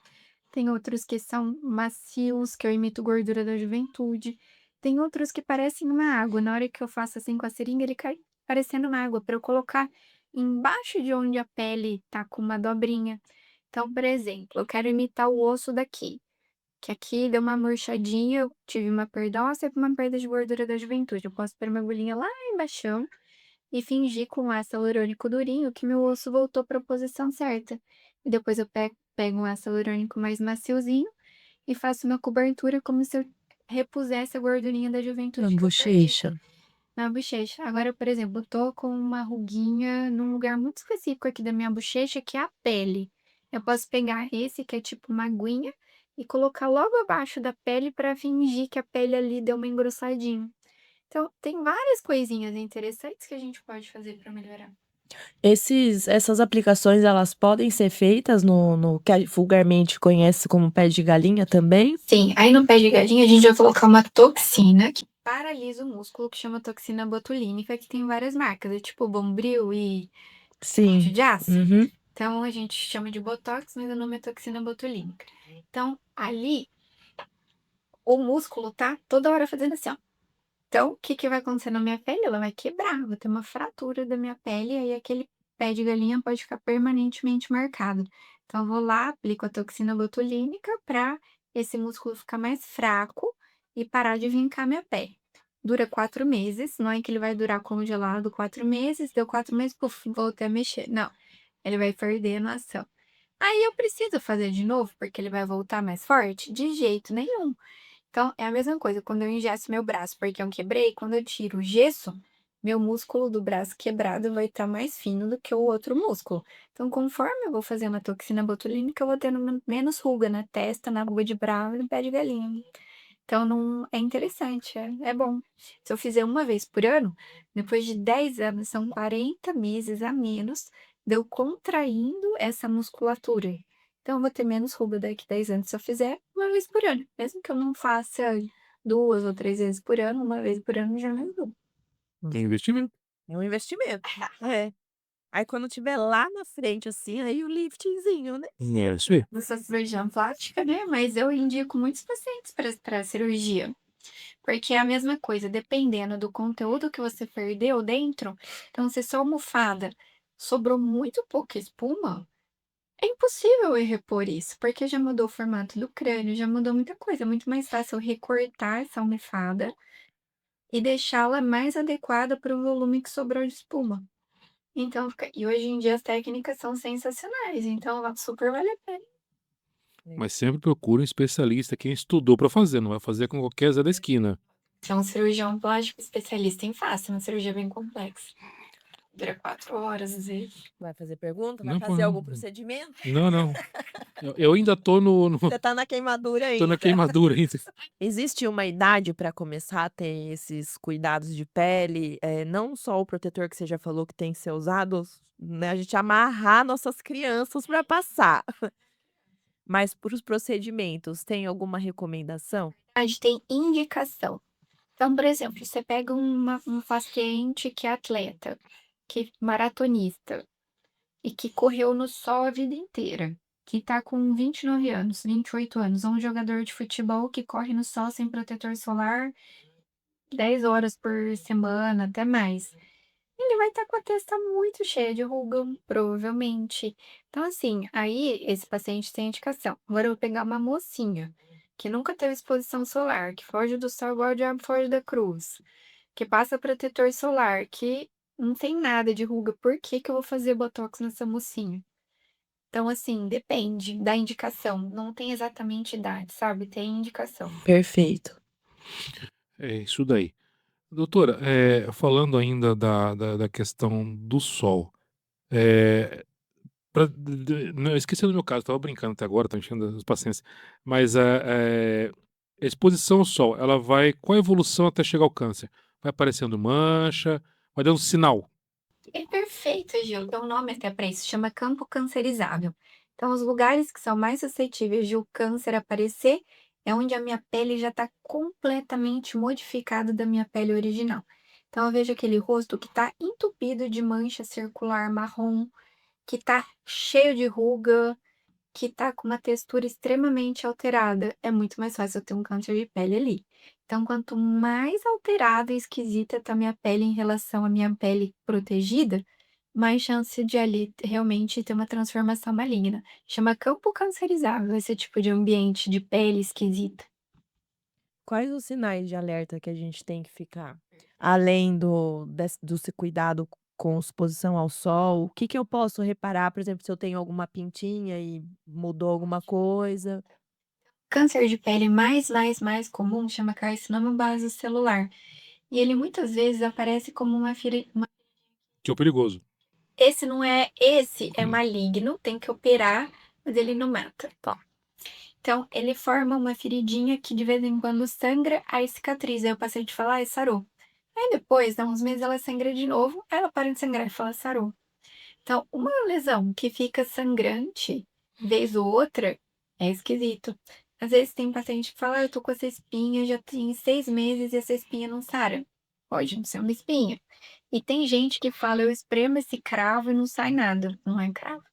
tem outros que são macios, que eu imito gordura da juventude. Tem outros que parecem uma água. Na hora que eu faço assim com a seringa, ele cai parecendo uma água, para eu colocar embaixo de onde a pele tá com uma dobrinha. Então, por exemplo, eu quero imitar o osso daqui, que aqui deu uma murchadinha, eu tive uma perda óssea e uma perda de gordura da juventude. Eu posso pôr uma agulhinha lá embaixo e fingir com ácido hialurônico durinho que meu osso voltou para a posição certa. E depois eu pego um ácido hialurônico mais maciozinho e faço uma cobertura como se eu repusesse a gordurinha da Na juventude que eu perdi bochecha. na bochecha. Agora, por exemplo, eu tô com uma ruguinha num lugar muito específico aqui da minha bochecha, que é a pele. Eu posso pegar esse, que é tipo uma aguinha, e colocar logo abaixo da pele para fingir que a pele ali deu uma engrossadinha. Então, tem várias coisinhas interessantes que a gente pode fazer para melhorar. Essas aplicações, elas podem ser feitas no que a vulgarmente conhece como pé de galinha também? Sim, aí no pé de galinha a gente vai colocar uma toxina que paralisa o músculo, que chama toxina botulínica, que tem várias marcas, é tipo Bombril e anjo Sim. de aço. Uhum. Então a gente chama de botox, mas o nome é toxina botulínica. Então, ali o músculo tá toda hora fazendo assim, ó. Então, o que que vai acontecer na minha pele? Ela vai quebrar, vai ter uma fratura da minha pele, e aí aquele pé de galinha pode ficar permanentemente marcado. Então, eu vou lá, aplico a toxina botulínica para esse músculo ficar mais fraco e parar de vincar minha pele. Dura 4 meses, não é que ele vai durar congelado 4 meses, deu 4 meses, puf, voltei a mexer. Não, ele vai perdendo a ação. Aí eu preciso fazer de novo, porque ele vai voltar mais forte? De jeito nenhum. Então, é a mesma coisa quando eu engesso meu braço, porque eu quebrei, quando eu tiro o gesso, meu músculo do braço quebrado vai estar mais fino do que o outro músculo. Então, conforme eu vou fazendo a toxina botulínica, eu vou tendo menos ruga na testa, na ruga de brava e no pé de galinha. Então, não é interessante, é bom. Se eu fizer uma vez por ano, depois de 10 anos, são 40 meses a menos de eu contraindo essa musculatura. Então, eu vou ter menos ruga daqui 10 anos se eu fizer uma vez por ano. Mesmo que eu não faça 2 ou 3 vezes por ano, uma vez por ano já me ajuda. Tem investimento. É um investimento. É. Aí quando tiver lá na frente, assim, aí o liftzinho, né? É isso aí. Eu sou cirurgiã plástica, né? Mas eu indico muitos pacientes para cirurgia. Porque é a mesma coisa, dependendo do conteúdo que você perdeu dentro. Então, se sua almofada sobrou muito pouca espuma, é impossível eu repor isso, porque já mudou o formato do crânio, já mudou muita coisa. É muito mais fácil eu recortar essa almofada e deixá-la mais adequada para o volume que sobrou de espuma. Então, e hoje em dia as técnicas são sensacionais, então super vale a pena. Mas sempre procura um especialista, quem estudou para fazer, não vai fazer com qualquer Zé da esquina. Se é um cirurgião plástico especialista em face, uma cirurgia bem complexa. Dura 4 horas, às vezes. Vai fazer pergunta? Vai Não, pô, fazer algum não. procedimento? Não, não. Eu ainda tô no Você tá na queimadura tô na ainda. queimadura ainda. Existe uma idade para começar a ter esses cuidados de pele? Não só o protetor que você já falou que tem que ser usado, né, a gente amarrar nossas crianças para passar, mas para os procedimentos, tem alguma recomendação? A gente tem indicação. Então, por exemplo, você pega um paciente que é atleta, que maratonista e que correu no sol a vida inteira, que tá com 29 anos, 28 anos, ou um jogador de futebol que corre no sol sem protetor solar 10 horas por semana, até mais. Ele vai estar com a testa muito cheia de ruga, provavelmente. Então, assim, aí esse paciente tem indicação. Agora eu vou pegar uma mocinha que nunca teve exposição solar, que foge do sol igual o diabo foge da cruz, que passa protetor solar, que não tem nada de ruga. Por que que eu vou fazer botox nessa mocinha? Então, assim, depende da indicação. Não tem exatamente idade, sabe? Tem indicação. Perfeito. É isso daí. Doutora, falando ainda da questão do sol, eh, não, eu esqueci do meu caso, estava brincando até agora, tô enchendo as paciência, mas a exposição ao sol, ela vai com a evolução até chegar ao câncer? Vai aparecendo mancha, vai dando sinal? É perfeito, Gil. Tem um nome até para isso, chama campo cancerizável. Então, os lugares que são mais suscetíveis de o câncer aparecer é onde a minha pele já está completamente modificada da minha pele original. Então, eu vejo aquele rosto que está entupido de mancha circular marrom, que está cheio de ruga, que tá com uma textura extremamente alterada, é muito mais fácil eu ter um câncer de pele ali. Então, quanto mais alterada e esquisita tá minha pele em relação à minha pele protegida, mais chance de ali realmente ter uma transformação maligna. Chama campo cancerizável esse tipo de ambiente de pele esquisita. Quais os sinais de alerta que a gente tem que ficar? Além do se cuidado com exposição ao sol, o que que eu posso reparar, por exemplo, se eu tenho alguma pintinha e mudou alguma coisa? Câncer de pele mais comum chama carcinoma basocelular. E ele muitas vezes aparece como uma Que é o perigoso. esse é Hum. maligno, tem que operar, mas ele não mata. Bom, então ele forma uma feridinha que de vez em quando sangra, aí cicatriza. Aí o paciente fala: "Ai, sarou". Aí depois, dá uns meses, ela sangra de novo, aí ela para de sangrar e fala: "Sarou". Então, uma lesão que fica sangrante vez ou outra é esquisito. Às vezes tem paciente que fala: "Ah, eu tô com essa espinha já tem 6 meses e essa espinha não sara". Pode não ser uma espinha. E tem gente que fala: "Eu espremo esse cravo e não sai nada". Não é cravo.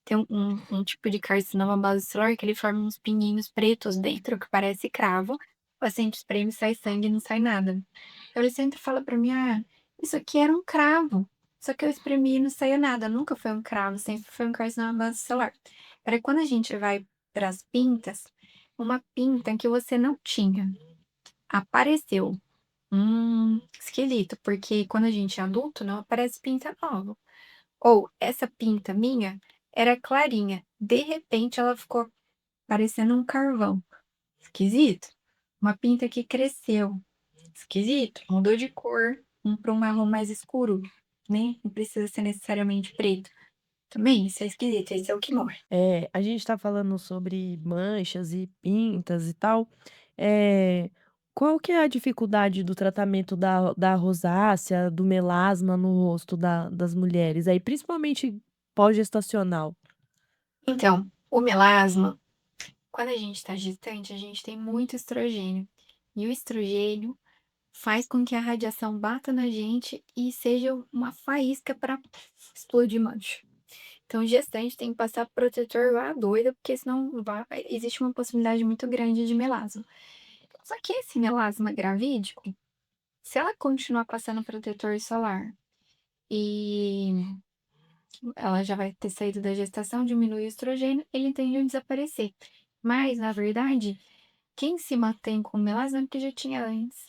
Tem um tipo de carcinoma basocelular que ele forma uns pinguinhos pretos dentro que parece cravo. O paciente espreme, sai sangue e não sai nada. Então ele sempre fala pra mim: "Ah, isso aqui era um cravo, só que eu espremi e não saiu nada". Nunca foi um cravo, sempre foi um carcinoma basocelular. Para quando a gente vai para as pintas, uma pinta que você não tinha, apareceu. Esquisito, porque quando a gente é adulto não aparece pinta nova. Ou essa pinta minha era clarinha, de repente ela ficou parecendo um carvão. Esquisito. Uma pinta que cresceu. Esquisito. Mudou de cor, para um marrom mais escuro, né? Não precisa ser necessariamente preto. Também isso é esquisito, esse é o que morre. A gente está falando sobre manchas e pintas e tal. Eh, Qual que é a dificuldade do tratamento da rosácea, do melasma no rosto das mulheres aí, principalmente pós-gestacional? Então, o melasma, quando a gente está gestante, a gente tem muito estrogênio. E o estrogênio faz com que a radiação bata na gente e seja uma faísca para explodir mancha. Então, gestante tem que passar protetor igual a doida, porque senão existe uma possibilidade muito grande de melasma. Só que esse melasma gravídico, se ela continuar passando protetor solar e ela já vai ter saído da gestação, diminui o estrogênio, ele tende a desaparecer. Mas, na verdade, quem se mantém com melasma é porque já tinha antes.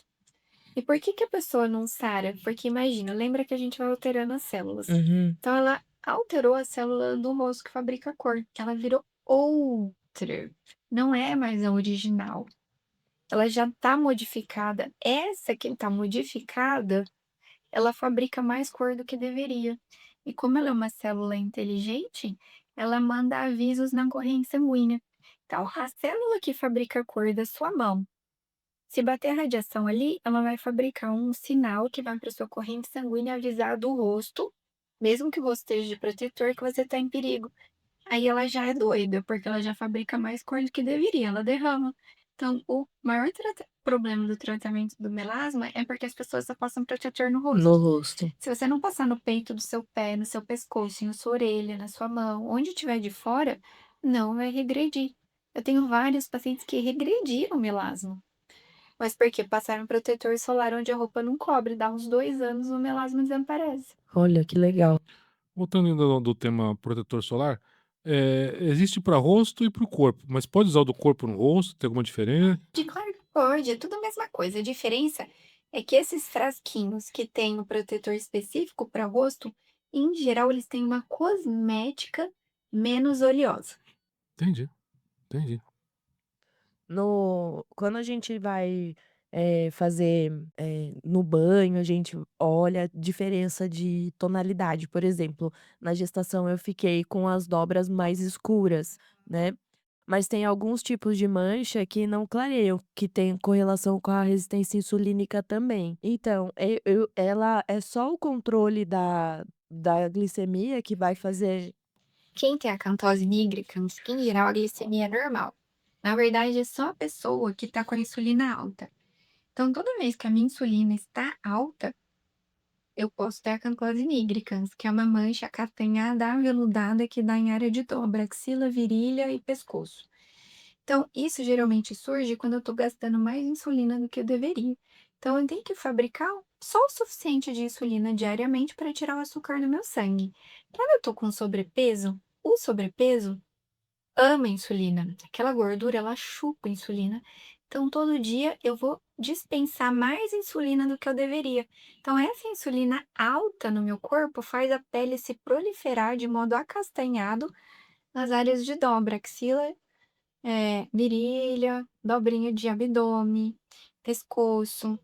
E por que que a pessoa não sara? Porque imagina, lembra que a gente vai alterando as células. Uhum. Então ela alterou a célula do moço que fabrica a cor, ela virou outra. Não é mais a original. Ela já está modificada. Essa que está modificada ela fabrica mais cor do que deveria. E como ela é uma célula inteligente, ela manda avisos na corrente sanguínea. Então, a célula que fabrica a cor da sua mão, se bater radiação ali, ela vai fabricar um sinal que vai para sua corrente sanguínea avisar do rosto, mesmo que o rosto esteja de protetor, que você está em perigo. Aí ela já é doida, porque ela já fabrica mais cor do que deveria, ela derrama. Então, o maior problema do tratamento do melasma é porque as pessoas só passam protetor no No rosto. rosto. Se você não passar no peito do seu pé, no seu pescoço, na sua orelha, na sua mão, onde tiver de fora, não vai regredir. Eu tenho vários pacientes que regrediram melasma. Mas por quê? Passaram protetor solar onde a roupa não cobre. Dá uns 2 anos, o melasma desaparece. Olha, que legal. Voltando ainda do tema protetor solar, existe para rosto e para o corpo, mas pode usar o do corpo no rosto? Tem alguma diferença? De claro que pode, é tudo a mesma coisa. A diferença é que esses frasquinhos que têm o protetor específico para rosto, em geral, eles têm uma cosmética menos oleosa. Entendi, entendi. Quando a gente vai, fazer, no banho, a gente olha a diferença de tonalidade. Por exemplo, na gestação eu fiquei com as dobras mais escuras, né, mas tem alguns tipos de mancha que não clareiam, que tem correlação com a resistência insulínica também. Então, ela é só o controle da glicemia que vai fazer. Quem tem acantose nigricans, em geral, a glicemia é normal. Na verdade, é só a pessoa que está com a insulina alta. Então, toda vez que a minha insulina está alta, eu posso ter acantose nigricans, que é uma mancha acastanhada, aveludada, que dá em área de dobra, axila, virilha e pescoço. Então, isso geralmente surge quando eu tô gastando mais insulina do que eu deveria. Então, eu tenho que fabricar só o suficiente de insulina diariamente para tirar o açúcar do meu sangue. Quando eu tô com sobrepeso, o sobrepeso ama insulina. Aquela gordura, ela chupa a insulina. Então, todo dia eu vou dispensar mais insulina do que eu deveria. Então, essa insulina alta no meu corpo faz a pele se proliferar de modo acastanhado nas áreas de dobra, axila, virilha, dobrinha de abdômen, pescoço.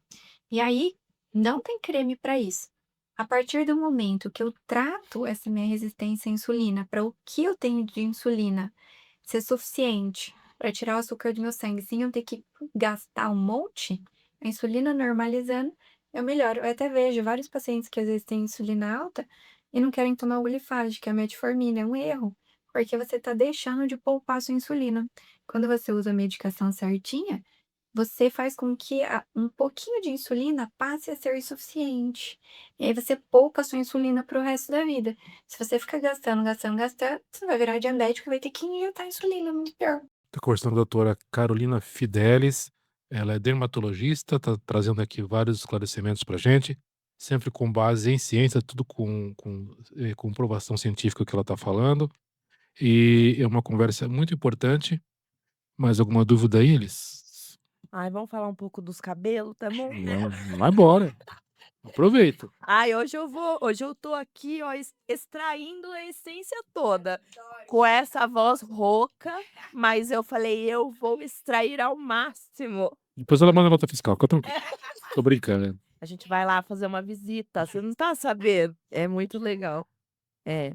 E aí, não tem creme para isso. A partir do momento que eu trato essa minha resistência à insulina para o que eu tenho de insulina ser suficiente para tirar o açúcar do meu sangue sem eu ter que gastar um monte, a insulina normalizando, eu melhoro. Eu até vejo vários pacientes que às vezes têm insulina alta e não querem tomar o Glifage, que é a metformina, é um erro, porque você está deixando de poupar sua insulina. Quando você usa a medicação certinha, você faz com que um pouquinho de insulina passe a ser suficiente. E aí você poupa a sua insulina para o resto da vida. Se você ficar gastando, gastando, gastando, você vai virar diabético e vai ter que injetar insulina, muito pior. Tô conversando com a doutora Carolina Fidelis, ela é dermatologista, tá trazendo aqui vários esclarecimentos pra gente, sempre com base em ciência, tudo com comprovação científica o que ela tá falando, e é uma conversa muito importante. Mais alguma dúvida aí, Elis? Ai, vamos falar um pouco dos cabelos, tá bom? Vai embora, aproveita. Ai, hoje eu tô aqui, ó, extraindo a essência toda, com essa voz rouca, mas eu falei: "Eu vou extrair ao máximo". Depois ela manda nota fiscal, fica tranquilo. Tô brincando. A gente vai lá fazer uma visita, você não tá sabendo, é muito legal. É.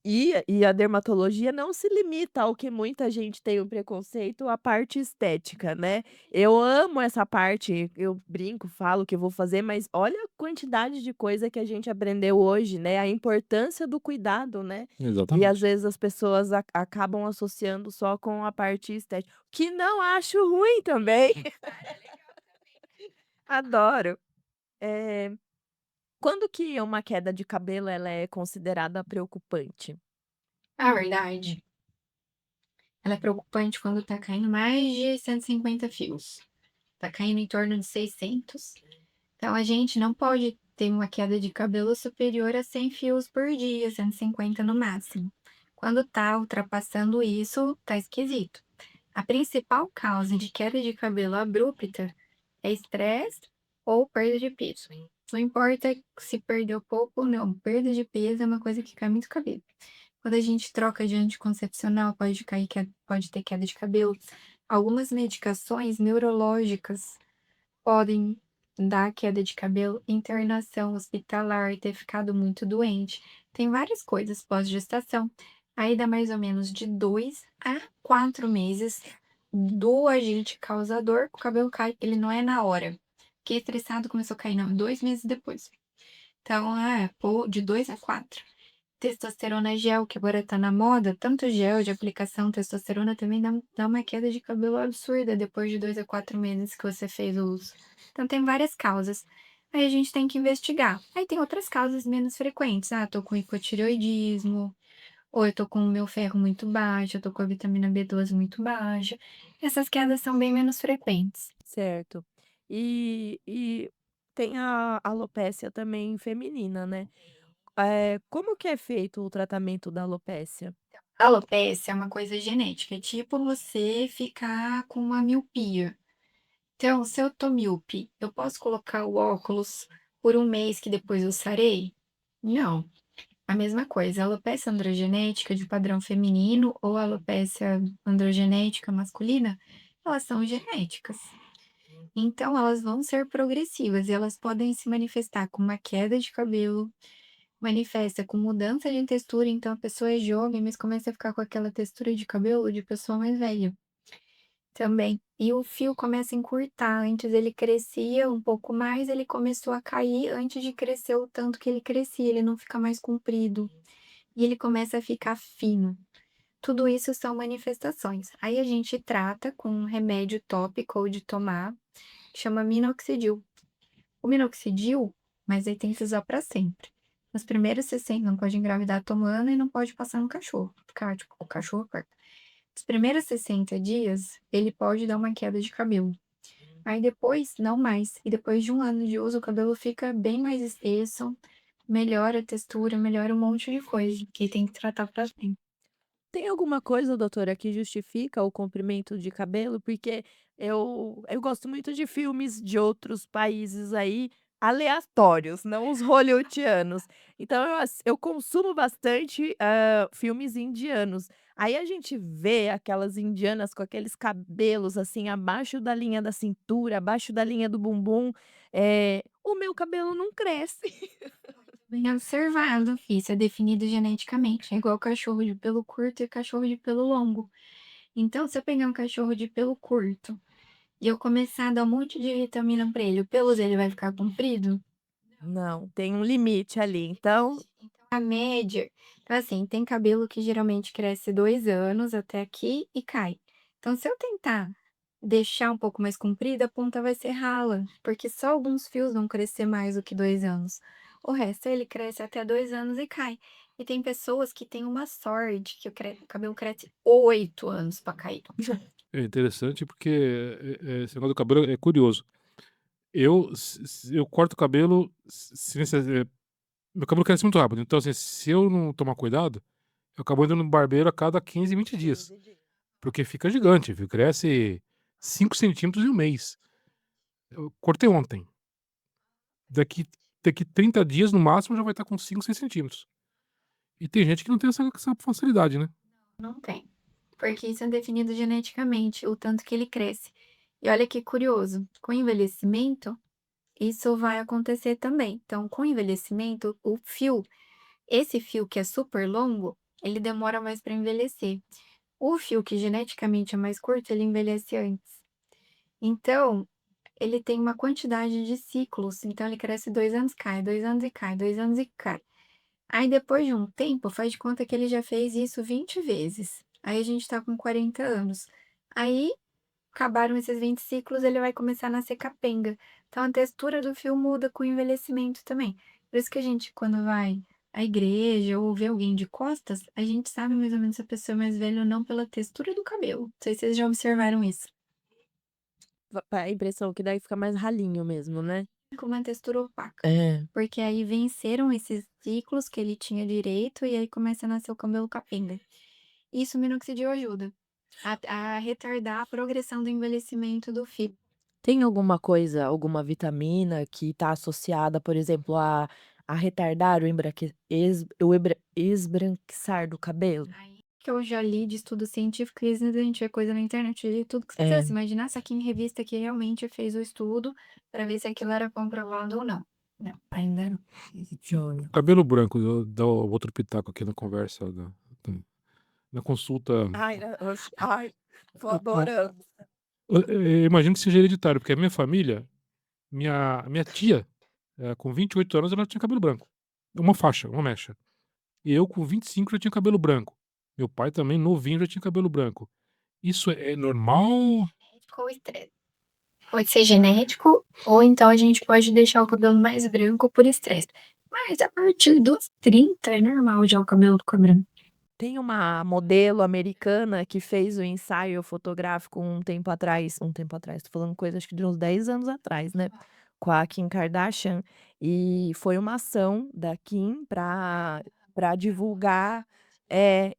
E a dermatologia não se limita ao que muita gente tem o preconceito, a parte estética, né. Eu amo essa parte, eu brinco, falo que eu vou fazer, mas olha a quantidade de coisa que a gente aprendeu hoje, né, a importância do cuidado, né. E às Exatamente. vezes as pessoas acabam associando só com a parte estética, que não acho ruim também. Adoro. Eh, Quando que uma queda de cabelo ela é considerada preocupante? A verdade, ela é preocupante quando tá caindo mais de 150 fios. Tá caindo em torno de 600. Então, a gente não pode ter uma queda de cabelo superior a 100 fios por dia, 150 no máximo. Quando tá ultrapassando isso, tá esquisito. A principal causa de queda de cabelo abrupta é estresse ou perda de peso. Não importa se perdeu pouco ou não, perda de peso é uma coisa que cai muito cabelo. Quando a gente troca de anticoncepcional, pode ter queda de cabelo. Algumas medicações neurológicas podem dar queda de cabelo, internação hospitalar, ter ficado muito doente. Tem várias coisas pós-gestação. Aí dá mais ou menos de 2 a 4 meses do agente causador, o cabelo cai, ele não é na hora. Fiquei estressado, começou a cair, não, 2 meses depois. Então, pô, de 2 a 4. Testosterona gel, que agora tá na moda, tanto gel de aplicação, testosterona também dá uma queda de cabelo absurda depois de 2 a 4 meses que você fez o uso. Então tem várias causas. Aí a gente tem que investigar. Aí tem outras causas menos frequentes. Tô com hipotireoidismo, ou eu tô com o meu ferro muito baixo, eu tô com a vitamina B12 muito baixa. Essas quedas são bem menos frequentes. Certo. E tem a alopécia também feminina, né. Como que é feito o tratamento da alopécia? Alopecia é uma coisa genética, é tipo você ficar com uma miopia. Então, se eu tô míope, eu posso colocar o óculos por um mês que depois eu sarei? Não. A mesma coisa, alopecia androgenética de padrão feminino ou alopecia androgenética masculina, elas são genéticas. Então, elas vão ser progressivas e elas podem se manifestar com uma queda de cabelo, manifesta com mudança de textura, então a pessoa é jovem, mas começa a ficar com aquela textura de cabelo de pessoa mais velha. Também. E o fio começa a encurtar, antes ele crescia um pouco mais, ele começou a cair antes de crescer o tanto que ele crescia, ele não fica mais comprido, e ele começa a ficar fino. Tudo isso são manifestações. Aí a gente trata com um remédio tópico ou de tomar, que chama minoxidil. O minoxidil, mas aí tem que usar para sempre. Nos primeiros 60 não pode engravidar tomando e não pode passar no cachorro, ficar tipo, o cachorro perto. Os primeiros 60 dias, ele pode dar uma queda de cabelo. Aí depois, não mais. E depois de um ano de uso, o cabelo fica bem mais espesso, melhora a textura, melhora um monte de coisa, que tem que tratar pra sempre. Tem alguma coisa, doutora, que justifica o comprimento de cabelo? Porque eu gosto muito de filmes de outros países aí, aleatórios, não os hollywoodianos. Então eu consumo bastante, filmes indianos. Aí a gente vê aquelas indianas com aqueles cabelos, assim, abaixo da linha da cintura, abaixo da linha do bumbum. O meu cabelo não cresce. Bem observado, isso é definido geneticamente. É igual cachorro de pelo curto e cachorro de pelo longo. Então, se eu pegar um cachorro de pelo curto e eu começar a dar um monte de vitamina pra ele, o pelo dele vai ficar comprido? Não, tem um limite ali, então Então, a média. Então, assim, tem cabelo que geralmente cresce 2 anos até aqui e cai. Então, se eu tentar deixar um pouco mais comprida, a ponta vai ser rala, porque só alguns fios vão crescer mais do que 2 anos. O resto, ele cresce até 2 anos e cai. E tem pessoas que têm uma sorte, que o cabelo cresce 8 anos para cair. É interessante porque, esse negócio do cabelo é curioso. Eu corto o cabelo se meu cabelo cresce muito rápido, então, assim, se eu não tomar cuidado, eu acabo indo no barbeiro a cada 15, 20 dias, porque fica gigante, viu, cresce 5 centímetros em um mês. Eu cortei ontem, daqui daqui 30 dias, no máximo, já vai estar com 5, 6 centímetros. E tem gente que não tem essa facilidade, né. Não tem, porque isso é definido geneticamente, o tanto que ele cresce. E olha que curioso, com o envelhecimento, isso vai acontecer também. Então, com o envelhecimento, o fio, esse fio que é super longo, ele demora mais para envelhecer. O fio que geneticamente é mais curto, ele envelhece antes. Então, ele tem uma quantidade de ciclos. Então, ele cresce 2 anos, cai, 2 anos e cai, 2 anos e cai. Aí, depois de um tempo, faz de conta que ele já fez isso 20 vezes. Aí, a gente tá com 40 anos. Aí, acabaram esses 20 ciclos, ele vai começar a nascer capenga. Então a textura do fio muda com o envelhecimento também. Por isso que a gente, quando vai à igreja ou vê alguém de costas, a gente sabe mais ou menos se a pessoa é mais velha ou não pela textura do cabelo. Não sei se vocês já observaram isso. a impressão que daí fica mais ralinho mesmo, né? Com uma textura opaca. É. Porque aí venceram esses ciclos que ele tinha direito e aí começa a nascer o cabelo capenga. Isso o minoxidil ajuda a retardar a progressão do envelhecimento do fio. Tem alguma coisa, alguma vitamina que está associada, por exemplo, a retardar o esbranquiçar do cabelo? que eu já li de estudo científico, que às vezes a gente vê coisa na internet, eu li tudo que você É. quisesse imaginar, só que em revista que realmente fez o estudo pra ver se aquilo era comprovado ou não. Não, ainda não. Joia. Cabelo branco, eu dou outro pitaco aqui na conversa, na consulta. Ai, tô Eu, adorando. eu imagino que seja hereditário, porque a minha família, minha tia, com 28 anos, ela tinha cabelo branco. Uma faixa, uma mecha. E eu, com 25, já tinha cabelo branco. Meu pai também, novinho, já tinha cabelo branco. Isso é normal? Com estresse. Pode ser genético, ou então a gente pode deixar o cabelo mais branco por estresse. Mas a partir dos 30 é normal já o cabelo ficar branco. Tem uma modelo americana que fez o ensaio fotográfico um tempo atrás, tô falando coisa acho que de uns 10 anos atrás, né, com a Kim Kardashian, e foi uma ação da Kim pra divulgar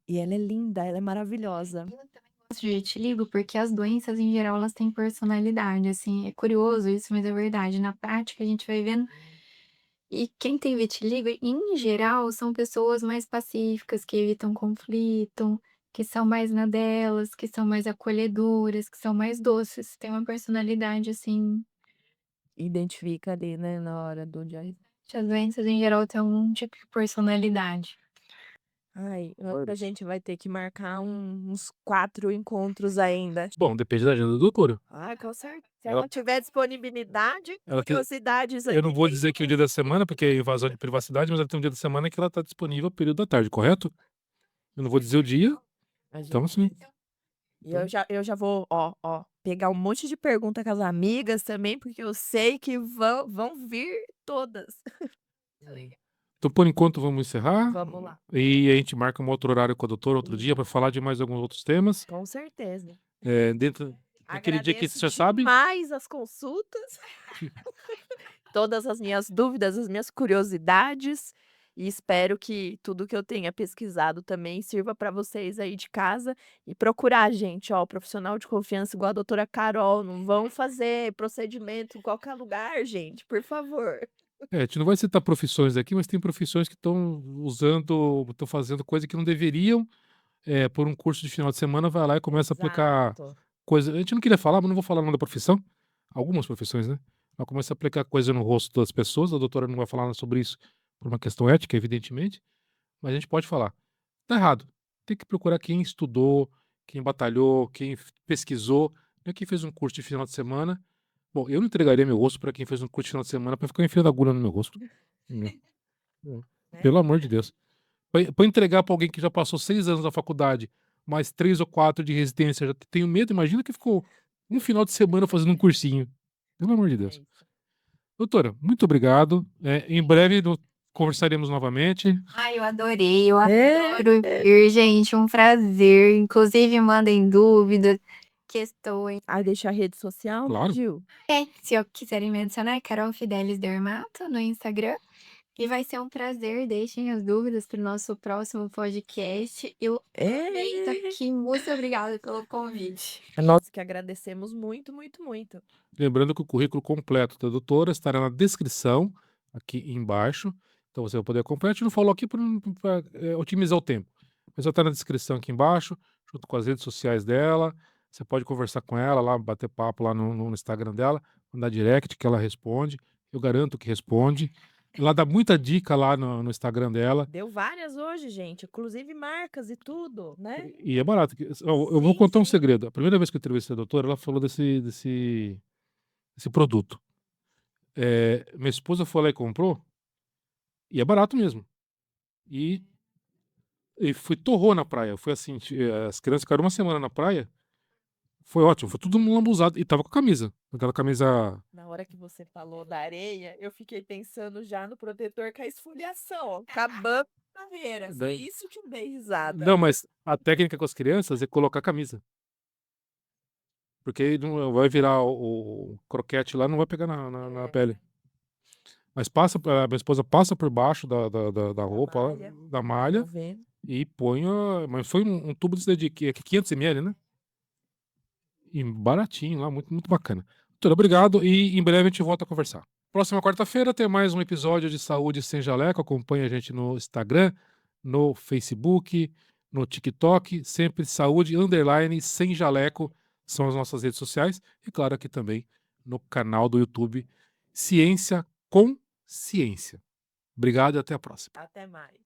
e ela é linda, ela é maravilhosa. Eu também gosto de vitiligo, porque as doenças em geral elas têm personalidade, assim, é curioso isso, mas é verdade. Na prática a gente vai vendo e quem tem vitiligo, em geral, são pessoas mais pacíficas, que evitam conflito, que são mais na delas, que são mais acolhedoras, que são mais doces, têm uma personalidade, assim. Identifica ali, né, na hora do dia. As doenças em geral têm um tipo de personalidade. Ai, eu acho que a gente vai ter que marcar uns 4 encontros ainda. Bom, depende da agenda do doutor. Ai, com certeza. Se Ela, ela tiver disponibilidade, ela que, curiosidades eu não vou aqui. dizer que é o dia da semana, porque é invasão de privacidade, mas ela tem um dia da semana que ela está disponível período da tarde, correto? Eu não vou dizer o dia, A então gente assim. E eu já vou, pegar um monte de pergunta com as amigas também, porque eu sei que vão vir todas. Então, por enquanto, vamos encerrar. Vamos lá. E a gente marca um outro horário com a doutora outro dia para falar de mais alguns outros temas. Com certeza. Dentro daquele dia que você já Agradeço sabe. demais as consultas, todas as minhas dúvidas, as minhas curiosidades, e espero que tudo que eu tenha pesquisado também sirva para vocês aí de casa. E procurar, gente, profissional de confiança igual a doutora Carol, não vão fazer procedimento em qualquer lugar, gente, por favor. A gente não vai citar profissões aqui, mas tem profissões que estão fazendo coisa que não deveriam. Por um curso de final de semana, vai lá e começa a aplicar Exato. coisa. A gente não queria falar, mas não vou falar o nome da profissão. Algumas profissões, né? Ela começa a aplicar coisa no rosto das pessoas. A doutora não vai falar nada sobre isso por uma questão ética, evidentemente. Mas a gente pode falar. Tá errado. Tem que procurar quem estudou, quem batalhou, quem pesquisou, não é quem fez um curso de final de semana. Bom, eu não entregaria meu rosto para quem fez um curso de final de semana para ficar enfiando agulha no meu rosto. Né? Né? Pelo amor de Deus. Para entregar para alguém que já passou 6 anos na faculdade, mais 3 ou 4 de residência, já tenho medo. Imagina que ficou um final de semana fazendo um cursinho. Pelo amor de É Deus. isso. Doutora, muito obrigado. Em breve conversaremos novamente. Ai, eu adorei, eu É, adoro vir, gente, um prazer. Inclusive, mandem dúvidas, questões. deixa a rede social, né, Claro. Gil? Se quiserem me adicionar, é Carol Fidelis Dermato no Instagram. E vai ser um prazer, deixem as dúvidas para o nosso próximo podcast. Eu amei estar aqui, muito obrigada pelo convite. Nós que agradecemos muito, muito, muito. Lembrando que o currículo completo da doutora estará na descrição, aqui embaixo. Então você vai poder acompanhar. A gente não falou aqui para otimizar o tempo. Mas vai estar na descrição aqui embaixo, junto com as redes sociais dela. Você pode conversar com ela lá, bater papo lá no Instagram dela, mandar direct que ela responde. Eu garanto que responde. Ela dá muita dica lá no Instagram dela. Deu várias hoje, gente, inclusive marcas e tudo, né? E é barato. Eu vou contar um segredo. A primeira vez que eu entrevistei a doutora, ela falou desse produto. Minha esposa foi lá e comprou, e é barato mesmo. E torrou na praia. Foi assim, as crianças ficaram uma semana na praia. Foi ótimo, foi tudo lambuzado. E tava com a camisa. Aquela camisa. Na hora que você falou da areia, eu fiquei pensando já no protetor com a esfoliação, acabando a carreira. Foi Daí- isso que eu dei risada. Não, mas a técnica com as crianças é colocar a camisa. Porque aí não vai virar o croquete lá, não vai pegar na pele. Mas a minha esposa passa por baixo da roupa, lá, malha. da malha, Tô vendo. e põe Mas foi um tubo desse daí de 500 ml, né? E baratinho lá, muito, muito bacana. Doutora, obrigado e em breve a gente volta a conversar. Próxima quarta-feira tem mais um episódio de Saúde Sem Jaleco. Acompanhe a gente no Instagram, no Facebook, no TikTok, sempre saúde, _ sem jaleco, são as nossas redes sociais. E claro, aqui também no canal do YouTube Ciência com Ciência. Obrigado e até a próxima. Até mais.